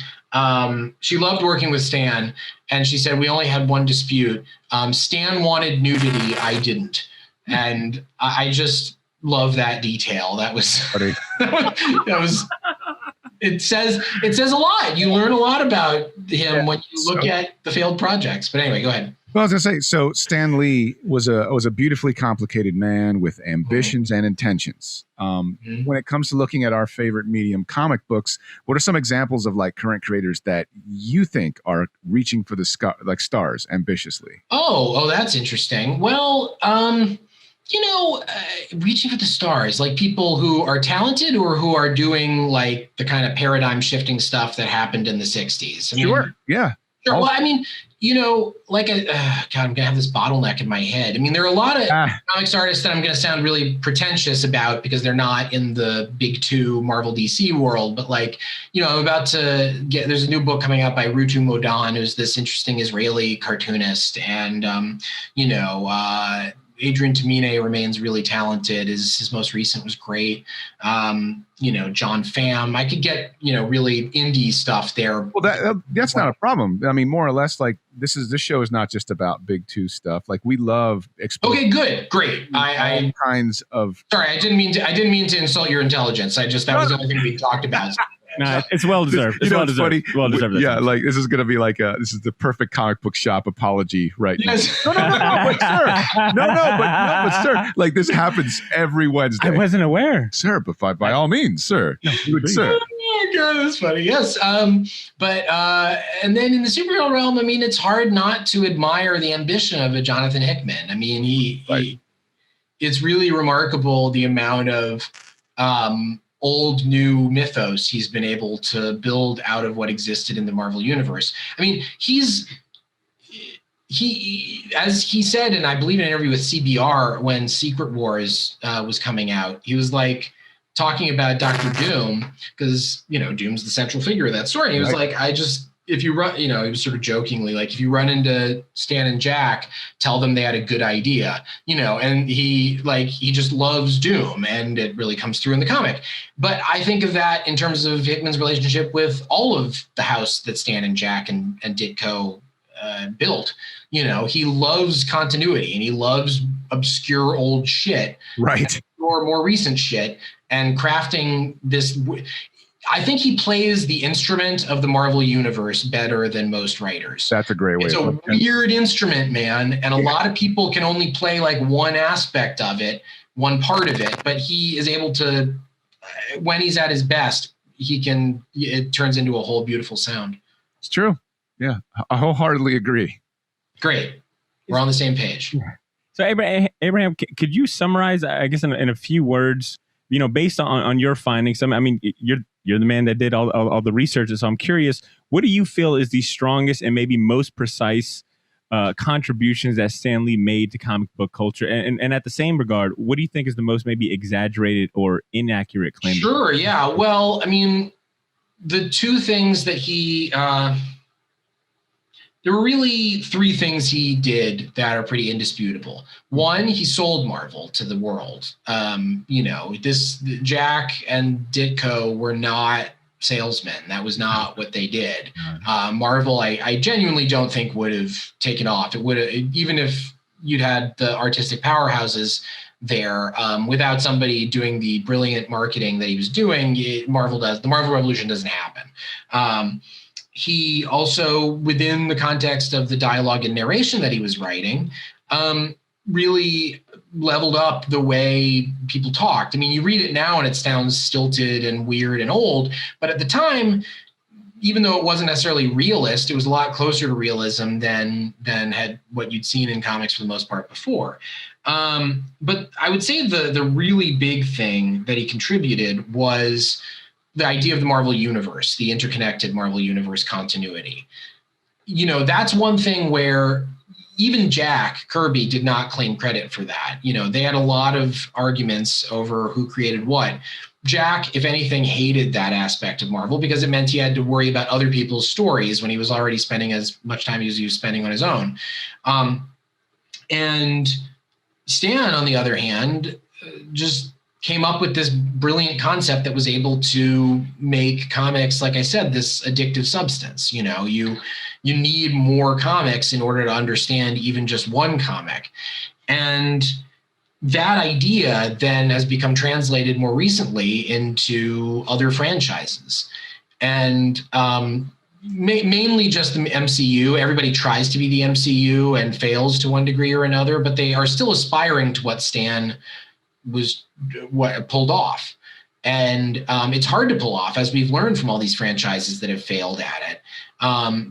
She loved working with Stan, and she said we only had one dispute. Stan wanted nudity, I didn't, and I just love that detail. That was that was. It says a lot. You learn a lot about him when you look at the failed projects. But anyway, go ahead. Well, I was gonna say, so Stan Lee was a beautifully complicated man with ambitions and intentions. When it comes to looking at our favorite medium, comic books, what are some examples of like current creators that you think are reaching for the stars ambitiously? Oh, that's interesting. Well, reaching for the stars, like people who are talented or who are doing like the kind of paradigm shifting stuff that happened in the 60s. Sure. Well, I mean, God, I'm gonna have this bottleneck in my head. I mean, there are a lot of comics artists that I'm gonna sound really pretentious about because they're not in the big two Marvel DC world. But I'm about to there's a new book coming out by Rutu Modan, who's this interesting Israeli cartoonist, and Adrian Tamine remains really talented. His most recent was great. John Pham. I could get really indie stuff there. Well, that's not a problem. I mean, more or less, like this show is not just about big two stuff. Like we love Okay, good, great. All kinds of. Sorry, I didn't mean to insult your intelligence. That was the only thing we talked about. No, it's well deserved. It's well deserved. Funny. Well deserved. Yeah, like this is going to be this is the perfect comic book shop apology, right? Yes. No, but sir, like this happens every Wednesday. I wasn't aware, sir. But by all means, sir, sir. Oh God, that's funny. Yes, and then in the superhero realm, I mean, it's hard not to admire the ambition of a Jonathan Hickman. I mean, it's really remarkable the amount of old new mythos he's been able to build out of what existed in the Marvel universe. I mean, he as he said, and I believe in an interview with CBR when Secret Wars was coming out, he was like talking about Dr. Doom because Doom's the central figure of that story. And he was like, if you run, he was sort of jokingly like, if you run into Stan and Jack, tell them they had a good idea, and he just loves Doom, and it really comes through in the comic. But I think of that in terms of Hickman's relationship with all of the house that Stan and Jack and Ditko built. He loves continuity and he loves obscure old shit, right, or more recent shit, and crafting this. I think he plays the instrument of the Marvel universe better than most writers. That's a great way. It's a weird instrument, man. And a lot of people can only play like one aspect of it, one part of it, but he is able to, when he's at his best, it turns into a whole beautiful sound. It's true. Yeah. I wholeheartedly agree. Great. We're on the same page. So Abraham, could you summarize, I guess, in a few words, based on your findings? I mean, you're the man that did all the research. So I'm curious, what do you feel is the strongest and maybe most precise contributions that Stan Lee made to comic book culture? And at the same regard, what do you think is the most maybe exaggerated or inaccurate claim? Sure. Yeah. Well, I mean, the two things that there were really three things he did that are pretty indisputable. One, he sold Marvel to the world. Jack and Ditko were not salesmen. That was not what they did. Marvel, I genuinely don't think would have taken off. It would have, even if you'd had the artistic powerhouses there, without somebody doing the brilliant marketing that he was doing, the Marvel Revolution doesn't happen. He also, within the context of the dialogue and narration that he was writing, really leveled up the way people talked. I mean, you read it now and it sounds stilted and weird and old, but at the time, even though it wasn't necessarily realist, it was a lot closer to realism than had what you'd seen in comics for the most part before. But I would say the really big thing that he contributed was the idea of the Marvel Universe, the interconnected Marvel Universe continuity. That's one thing where even Jack Kirby did not claim credit for that. They had a lot of arguments over who created what. Jack, if anything, hated that aspect of Marvel because it meant he had to worry about other people's stories when he was already spending as much time as he was spending on his own. And Stan, on the other hand, just came up with this brilliant concept that was able to make comics, like I said, this addictive substance. You need more comics in order to understand even just one comic. And that idea then has become translated more recently into other franchises. And mainly just the MCU. Everybody tries to be the MCU and fails to one degree or another, but they are still aspiring to what Stan pulled off. And it's hard to pull off, as we've learned from all these franchises that have failed at it.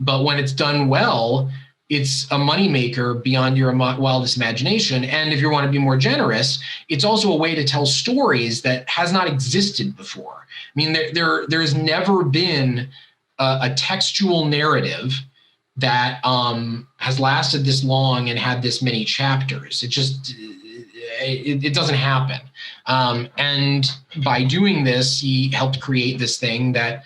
But when it's done well, it's a moneymaker beyond your wildest imagination. And if you want to be more generous, it's also a way to tell stories that has not existed before. I mean, there's never been a textual narrative that has lasted this long and had this many chapters. It doesn't happen. And by doing this, he helped create this thing that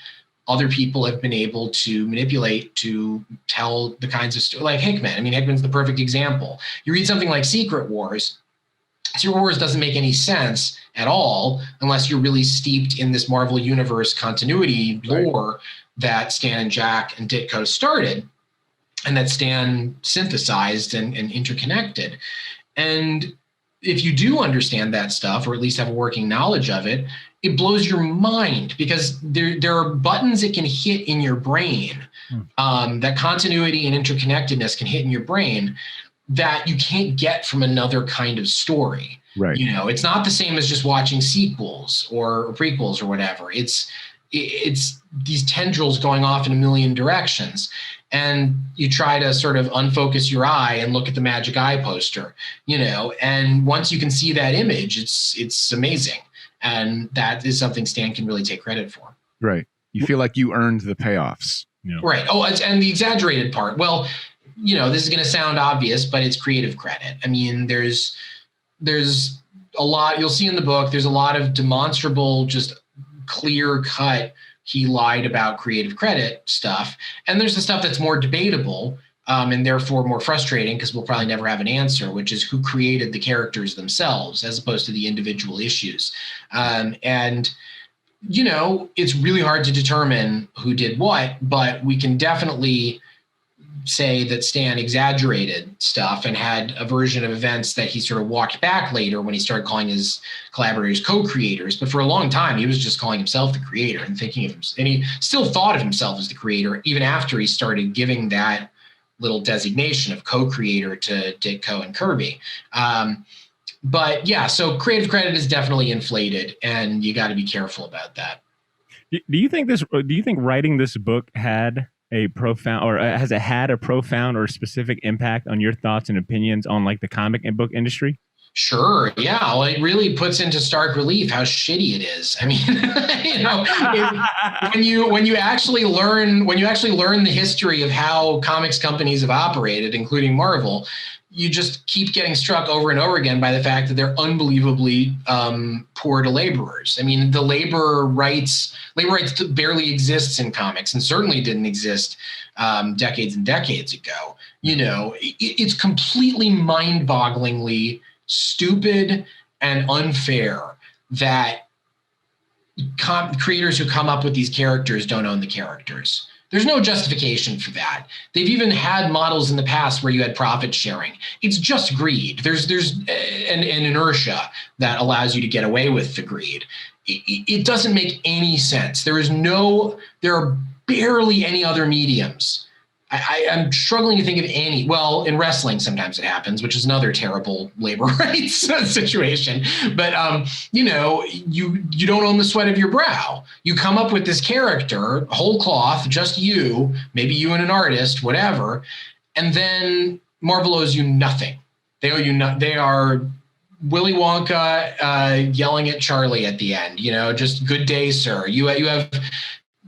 other people have been able to manipulate to tell the kinds of stories, like Hickman. I mean, Hickman's the perfect example. You read something like Secret Wars. Secret Wars doesn't make any sense at all unless you're really steeped in this Marvel Universe continuity lore that Stan and Jack and Ditko started, and that Stan synthesized and interconnected. And if you do understand that stuff, or at least have a working knowledge of it, it blows your mind, because there are buttons it can hit in your brain, that continuity and interconnectedness can hit in your brain that you can't get from another kind of story. Right. It's not the same as just watching sequels or prequels or whatever. It's these tendrils going off in a million directions. And you try to sort of unfocus your eye and look at the Magic Eye poster, and once you can see that image, it's amazing. And that is something Stan can really take credit for. Right. You feel like you earned the payoffs. Yeah. Right. Oh, and the exaggerated part. Well, this is going to sound obvious, but it's creative credit. I mean, there's a lot you'll see in the book. There's a lot of demonstrable, just clear cut, he lied about creative credit stuff. And there's the stuff that's more debatable, and therefore more frustrating, because we'll probably never have an answer, which is who created the characters themselves as opposed to the individual issues. And it's really hard to determine who did what, but we can definitely say that Stan exaggerated stuff and had a version of events that he sort of walked back later when he started calling his collaborators co-creators. But for a long time, he was just calling himself the creator and thinking of himself, and he still thought of himself as the creator, even after he started giving that little designation of co-creator to Ditko and Kirby. But yeah, so creative credit is definitely inflated, and you got to be careful about that. Do you think writing this book had a profound, or has it had a profound or specific impact on your thoughts and opinions on like the comic and book industry? Sure. Yeah. Well, it really puts into stark relief how shitty it is. I mean, when you actually learn the history of how comics companies have operated, including Marvel, you just keep getting struck over and over again by the fact that they're unbelievably poor to laborers. I mean, the labor rights barely exists in comics, and certainly didn't exist decades and decades ago. It's completely mind-bogglingly stupid and unfair that creators who come up with these characters don't own the characters. There's no justification for that. They've even had models in the past where you had profit sharing. It's just greed. There's an inertia that allows you to get away with the greed. It doesn't make any sense. There are barely any other mediums. I'm struggling to think of any. Well, in wrestling, sometimes it happens, which is another terrible labor rights situation. But you don't own the sweat of your brow. You come up with this character, whole cloth, just you, maybe you and an artist, whatever, and then Marvel owes you nothing. They owe you They are Willy Wonka yelling at Charlie at the end. Just good day, sir. You have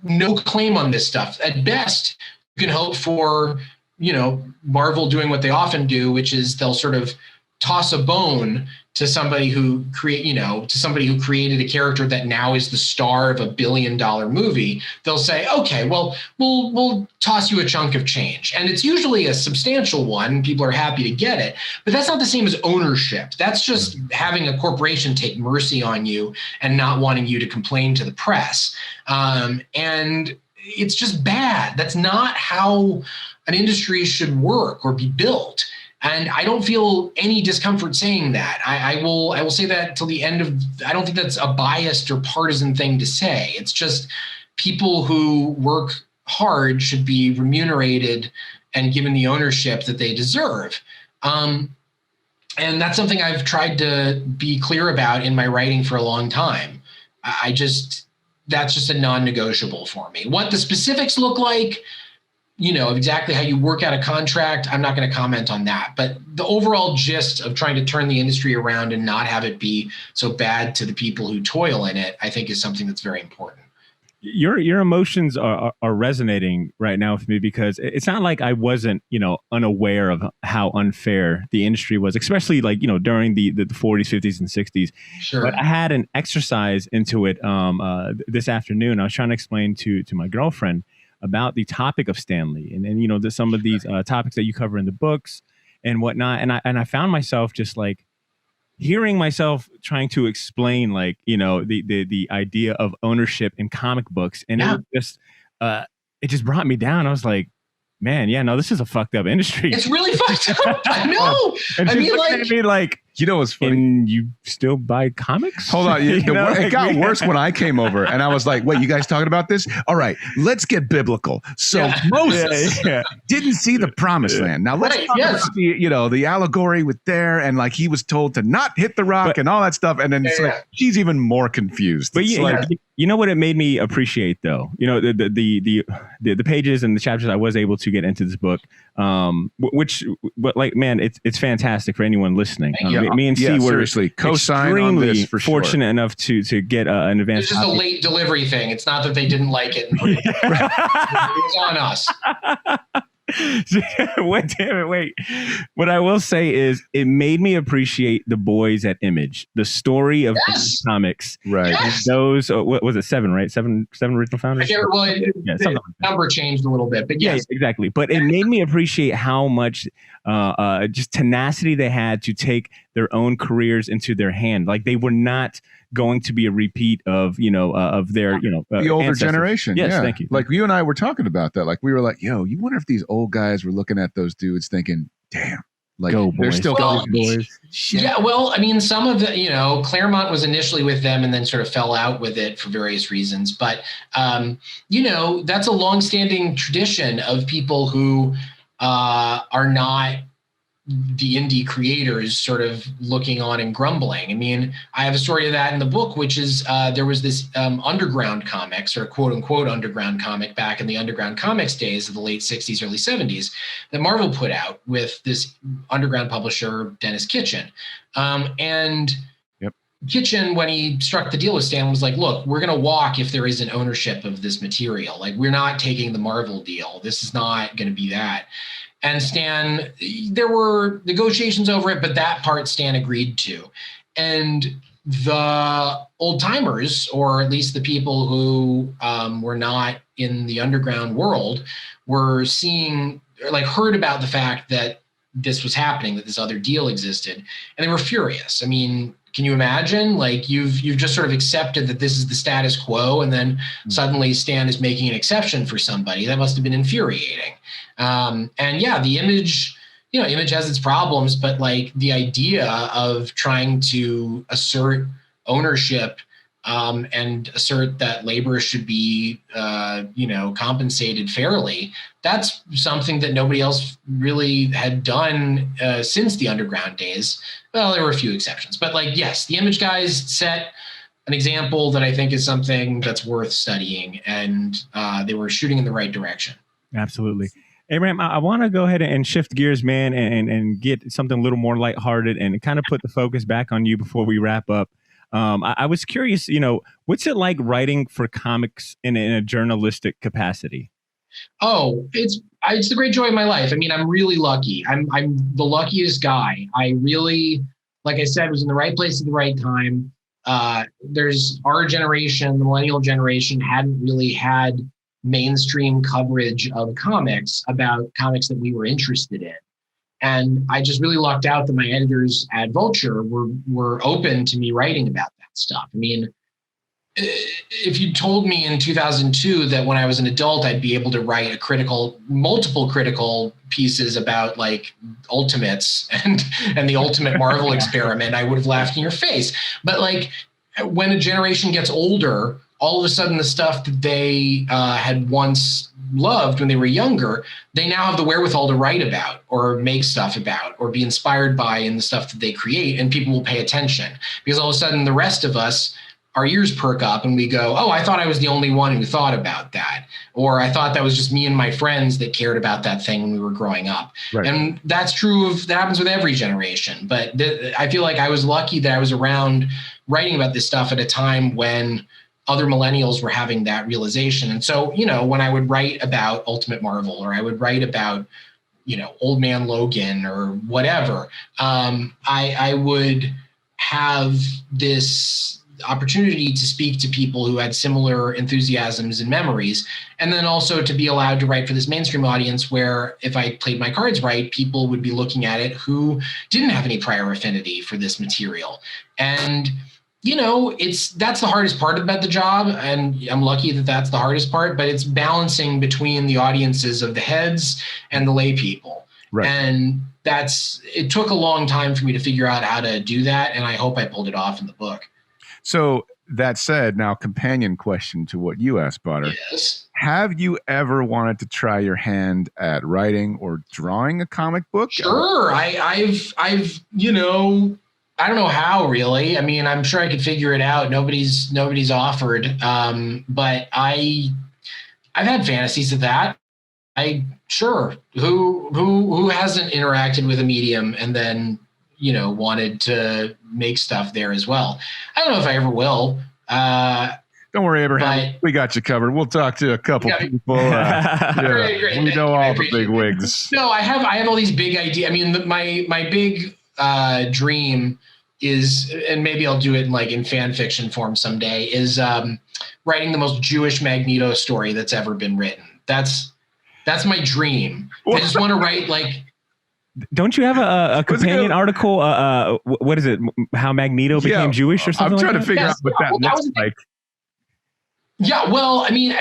no claim on this stuff. At best, you can hope for, Marvel doing what they often do, which is they'll sort of toss a bone to somebody who created a character that now is the star of $1 billion movie, they'll say, okay, well, we'll toss you a chunk of change. And it's usually a substantial one. People are happy to get it, but that's not the same as ownership. That's just having a corporation take mercy on you and not wanting you to complain to the press. And it's just bad. That's not how an industry should work or be built. And I don't feel any discomfort saying that. I will say that till the end of. I don't think that's a biased or partisan thing to say. It's just people who work hard should be remunerated and given the ownership that they deserve. And that's something I've tried to be clear about in my writing for a long time. That's just a non-negotiable for me. What the specifics look like, of exactly how you work out a contract, I'm not going to comment on that. But the overall gist of trying to turn the industry around and not have it be so bad to the people who toil in it, I think is something that's very important. Your emotions are resonating right now with me, because it's not like I wasn't, unaware of how unfair the industry was, especially during the 40s, 50s, and 60s. Sure. But I had an exercise into it this afternoon. I was trying to explain to my girlfriend about the topic of Stanley and some of these topics that you cover in the books and whatnot. And I found myself just hearing myself trying to explain the idea of ownership in comic books. And it just brought me down. I was like, man, yeah, no, this is a fucked up industry. It's really fucked up. I know. And she looked at me like, what's funny? And you still buy comics? Hold on. It got worse when I came over, and I was like, wait, you guys talking about this? All right, let's get biblical. So Moses didn't see the promised land. Now let's talk about the allegory with there, and he was told to not hit the rock and all that stuff. And then she's even more confused. But you know what it made me appreciate, though? The pages and the chapters I was able to get into this book, man, it's fantastic for anyone listening. Me and C were seriously co-sign on this for sure. Fortunate enough to get an advance. It's just a late delivery thing. It's not that they didn't like it. It was on us. Wait. What I will say is it made me appreciate the boys at Image, the story of comics. Right. Yes. Those, what was it, 7, right? Seven original founders? The number changed a little bit, but yes. Yeah, exactly. But it made me appreciate how much just tenacity they had to take their own careers into their hand. They were not going to be a repeat of their the older ancestors. Generation. Yes, thank you. You and I were talking about that. We were like, yo, you wonder if these old guys were looking at those dudes thinking, damn, go boys. They're still boys. Yeah, well, I mean, some of the, Claremont was initially with them and then sort of fell out with it for various reasons. But that's a longstanding tradition of people who are not the indie creators sort of looking on and grumbling. I mean, I have a story of that in the book, which is there was this underground comics, or quote unquote underground comic back in the underground comics days of the late 60s, early 70s that Marvel put out with this underground publisher, Dennis Kitchen. Kitchen, when he struck the deal with Stan, was like, look, we're going to walk if there isn't ownership of this material. We're not taking the Marvel deal. This is not going to be that. And Stan, there were negotiations over it, but that part Stan agreed to. And the old timers, or at least the people who were not in the underground world, were heard about the fact that this was happening, that this other deal existed, and they were furious. I mean, can you imagine? You've just sort of accepted that this is the status quo, and then suddenly Stan is making an exception for somebody. That must have been infuriating. The Image has its problems, but the idea of trying to assert ownership and assert that labor should be, compensated fairly, that's something that nobody else really had done since the underground days. Well, there were a few exceptions, but yes, the Image guys set an example that I think is something that's worth studying, and they were shooting in the right direction. Absolutely. Abraham, I want to go ahead and shift gears, man, and get something a little more lighthearted and kind of put the focus back on you before we wrap up. I was curious, what's it like writing for comics in a journalistic capacity? Oh, it's the great joy of my life. I mean, I'm really lucky. I'm the luckiest guy. I really, like I said, was in the right place at the right time. There's our generation, the millennial generation, hadn't really had mainstream coverage of comics about comics that we were interested in. And I just really lucked out that my editors at Vulture were open to me writing about that stuff. I mean, if you told me in 2002 that when I was an adult, I'd be able to write multiple critical pieces about like Ultimates and the Ultimate Marvel experiment, I would have laughed in your face. But like when a generation gets older, all of a sudden the stuff that they had once loved when they were younger, they now have the wherewithal to write about or make stuff about or be inspired by in the stuff that they create, and people will pay attention because all of a sudden the rest of us, our ears perk up and we go, oh, I thought I was the only one who thought about that. Or I thought that was just me and my friends that cared about that thing when we were growing up. Right. And that's true that happens with every generation. But I feel like I was lucky that I was around writing about this stuff at a time when other millennials were having that realization. And so, when I would write about Ultimate Marvel or I would write about, Old Man Logan or whatever, I would have this opportunity to speak to people who had similar enthusiasms and memories, and then also to be allowed to write for this mainstream audience where if I played my cards right, people would be looking at it who didn't have any prior affinity for this material. And that's the hardest part about the job, and I'm lucky that that's the hardest part, but it's balancing between the audiences of the heads and the lay people. Right. And it took a long time for me to figure out how to do that, and I hope I pulled it off in the book. So that said, now companion question to what you asked, Potter. Yes. Have you ever wanted to try your hand at writing or drawing a comic book? Sure. I've I don't know how really. I mean, I'm sure I could figure it out. Nobody's offered. But I've had fantasies of that. Who hasn't interacted with a medium and then wanted to make stuff there as well. I don't know if I ever will. Don't worry, Abraham. We got you covered. We'll talk to a couple people. Great. We know all the big wigs. No, I have all these big ideas. I mean, my big dream is, and maybe I'll do it in fan fiction form someday, is writing the most Jewish Magneto story that's ever been written. That's my dream. I just want to write Don't you have a companion article? What is it? How Magneto became Jewish or something? I'm trying to figure out what that looks like. Yeah, well, I mean,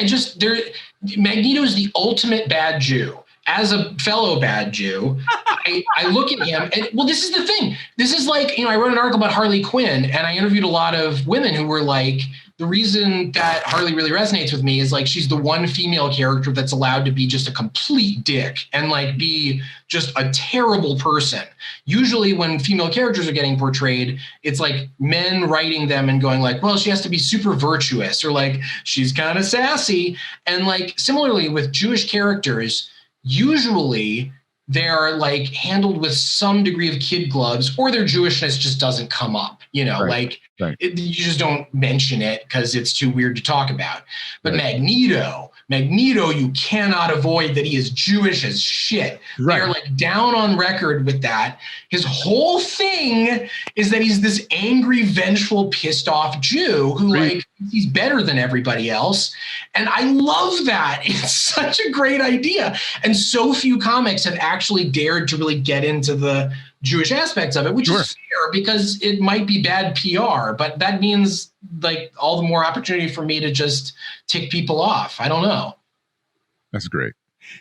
Magneto is the ultimate bad Jew. As a fellow bad Jew, I look at him and, well, this is the thing. This is I wrote an article about Harley Quinn and I interviewed a lot of women who were like, the reason that Harley really resonates with me is she's the one female character that's allowed to be just a complete dick and be just a terrible person. Usually when female characters are getting portrayed, it's men writing them and going well, she has to be super virtuous or she's kind of sassy. And similarly with Jewish characters, usually they're handled with some degree of kid gloves or their Jewishness just doesn't come up, right. You just don't mention it because it's too weird to talk about. But right. Magneto, you cannot avoid that he is Jewish as shit. Right. They're down on record with that. His whole thing is that he's this angry, vengeful, pissed off Jew who he's better than everybody else. And I love that. It's such a great idea. And so few comics have actually dared to really get into the Jewish aspects of it, which is fair because it might be bad PR, but that means all the more opportunity for me to just tick people off. I don't know. That's great.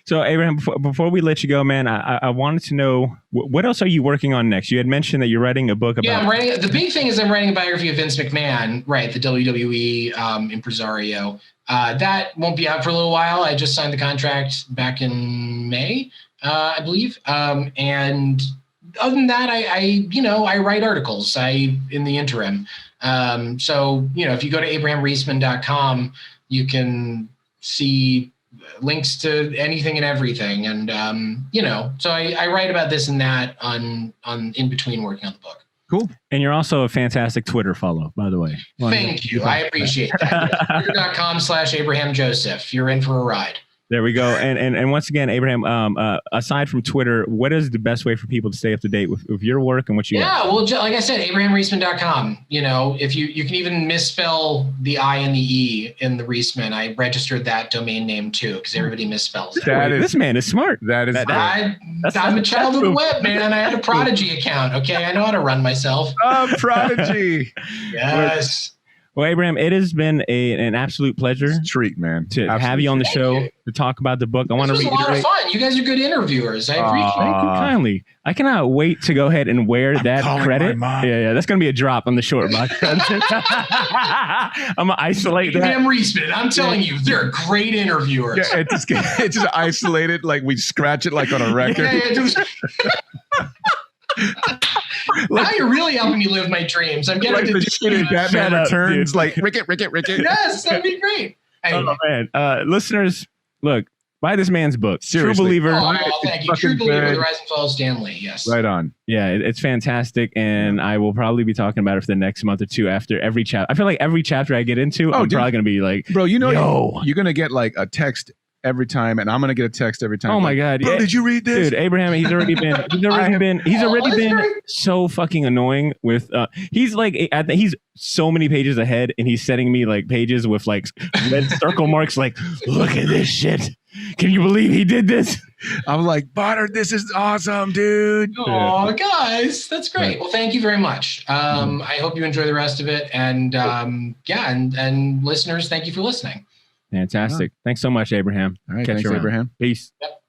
So Abraham, before we let you go, man, I wanted to know what else are you working on next? You had mentioned that you're writing a book about. Yeah, I'm writing. The big thing is I'm writing a biography of Vince McMahon, right? The WWE impresario. That won't be out for a little while. I just signed the contract back in May, I believe. And other than that, I write articles. In the interim. So if you go to abrahamriesman.com, you can see links to anything and everything. And, so I write about this and that on in between working on the book. Cool. And you're also a fantastic Twitter follow, by the way. Thank you. I appreciate that. Twitter.com/Abraham Joseph. You're in for a ride. There we go. And once again, Abraham, aside from Twitter, what is the best way for people to stay up to date with your work and what you got? Well, like I said, AbrahamRiesman.com. You know, if you can even misspell the I and the E in the Riesman, I registered that domain name too because everybody misspells it. This man is smart. That is. I'm a child of the web, man. I had a Prodigy account. Okay, I know how to run myself. Prodigy. Yes. Well, Abraham, it has been an absolute pleasure. It's a treat, man. To have you on the show to talk about the book. I want to reiterate. This was a lot of fun. You guys are good interviewers. I appreciate it. Thank you kindly. I cannot wait to go ahead and wear that credit. Yeah, that's going to be a drop on the short box. I'm going to isolate that. Abraham Riesman, I'm telling you, they're great interviewers. Yeah, it's just isolated, like we scratch it like on a record. Now you're really helping me live my dreams. I'm getting like the shit in Batman Returns, dude. Like Ricket. Yes, that'd be great. Anyway. Oh man, listeners, look, buy this man's book. Seriously. True Believer. Oh, thank you. True Believer, The Rise and Fall of Stan Lee. Yes. Right on. Yeah, it's fantastic, and I will probably be talking about it for the next month or two after every chapter. I feel like every chapter I get into, I'm probably going to be like, bro, you're going to get like a text every time, and I'm gonna get a text every time. Oh my god! Bro, did you read this, dude? Abraham, he's already been so fucking annoying with. He's like, he's so many pages ahead, and he's sending me like pages with like red circle marks. Like, look at this shit. Can you believe he did this? I'm like, Bonner, this is awesome, dude. Oh, guys, that's great. Well, thank you very much. I hope you enjoy the rest of it, and and listeners, thank you for listening. Fantastic. Thanks so much, Abraham. All right. Thanks, Abraham. Peace. Yep.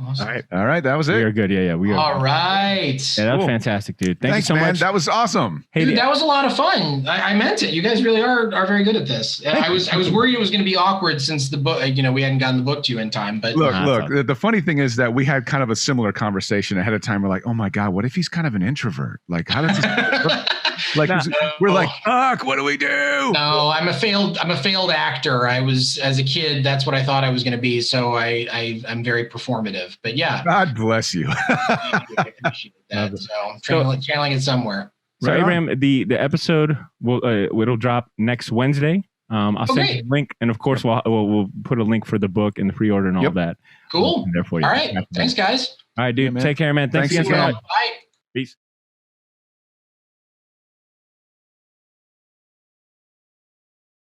Awesome. All right. That was it. We are good. Yeah. We are. All right. Yeah, that was fantastic, dude. Thanks you so much. That was awesome. Hey, dude, that was a lot of fun. I meant it. You guys really are very good at this. I was worried it was going to be awkward since the book, we hadn't gotten the book to you in time. But look. The funny thing is that we had kind of a similar conversation ahead of time. We're like, oh my god, what if he's kind of an introvert? Like, how does this? Like we're like, fuck, what do we do? No, I'm a failed actor. I was, as a kid, that's what I thought I was going to be. So I'm very performative. But yeah, God bless you. I appreciate that. So I'm channeling it somewhere. So right Abraham, the episode it'll drop next Wednesday. I'll send you a link, and of course we'll put a link for the book and the pre-order and all that. Cool. There for you. All right. Thanks, guys. All right, dude. Take care, man. Thanks again. Bye. Peace.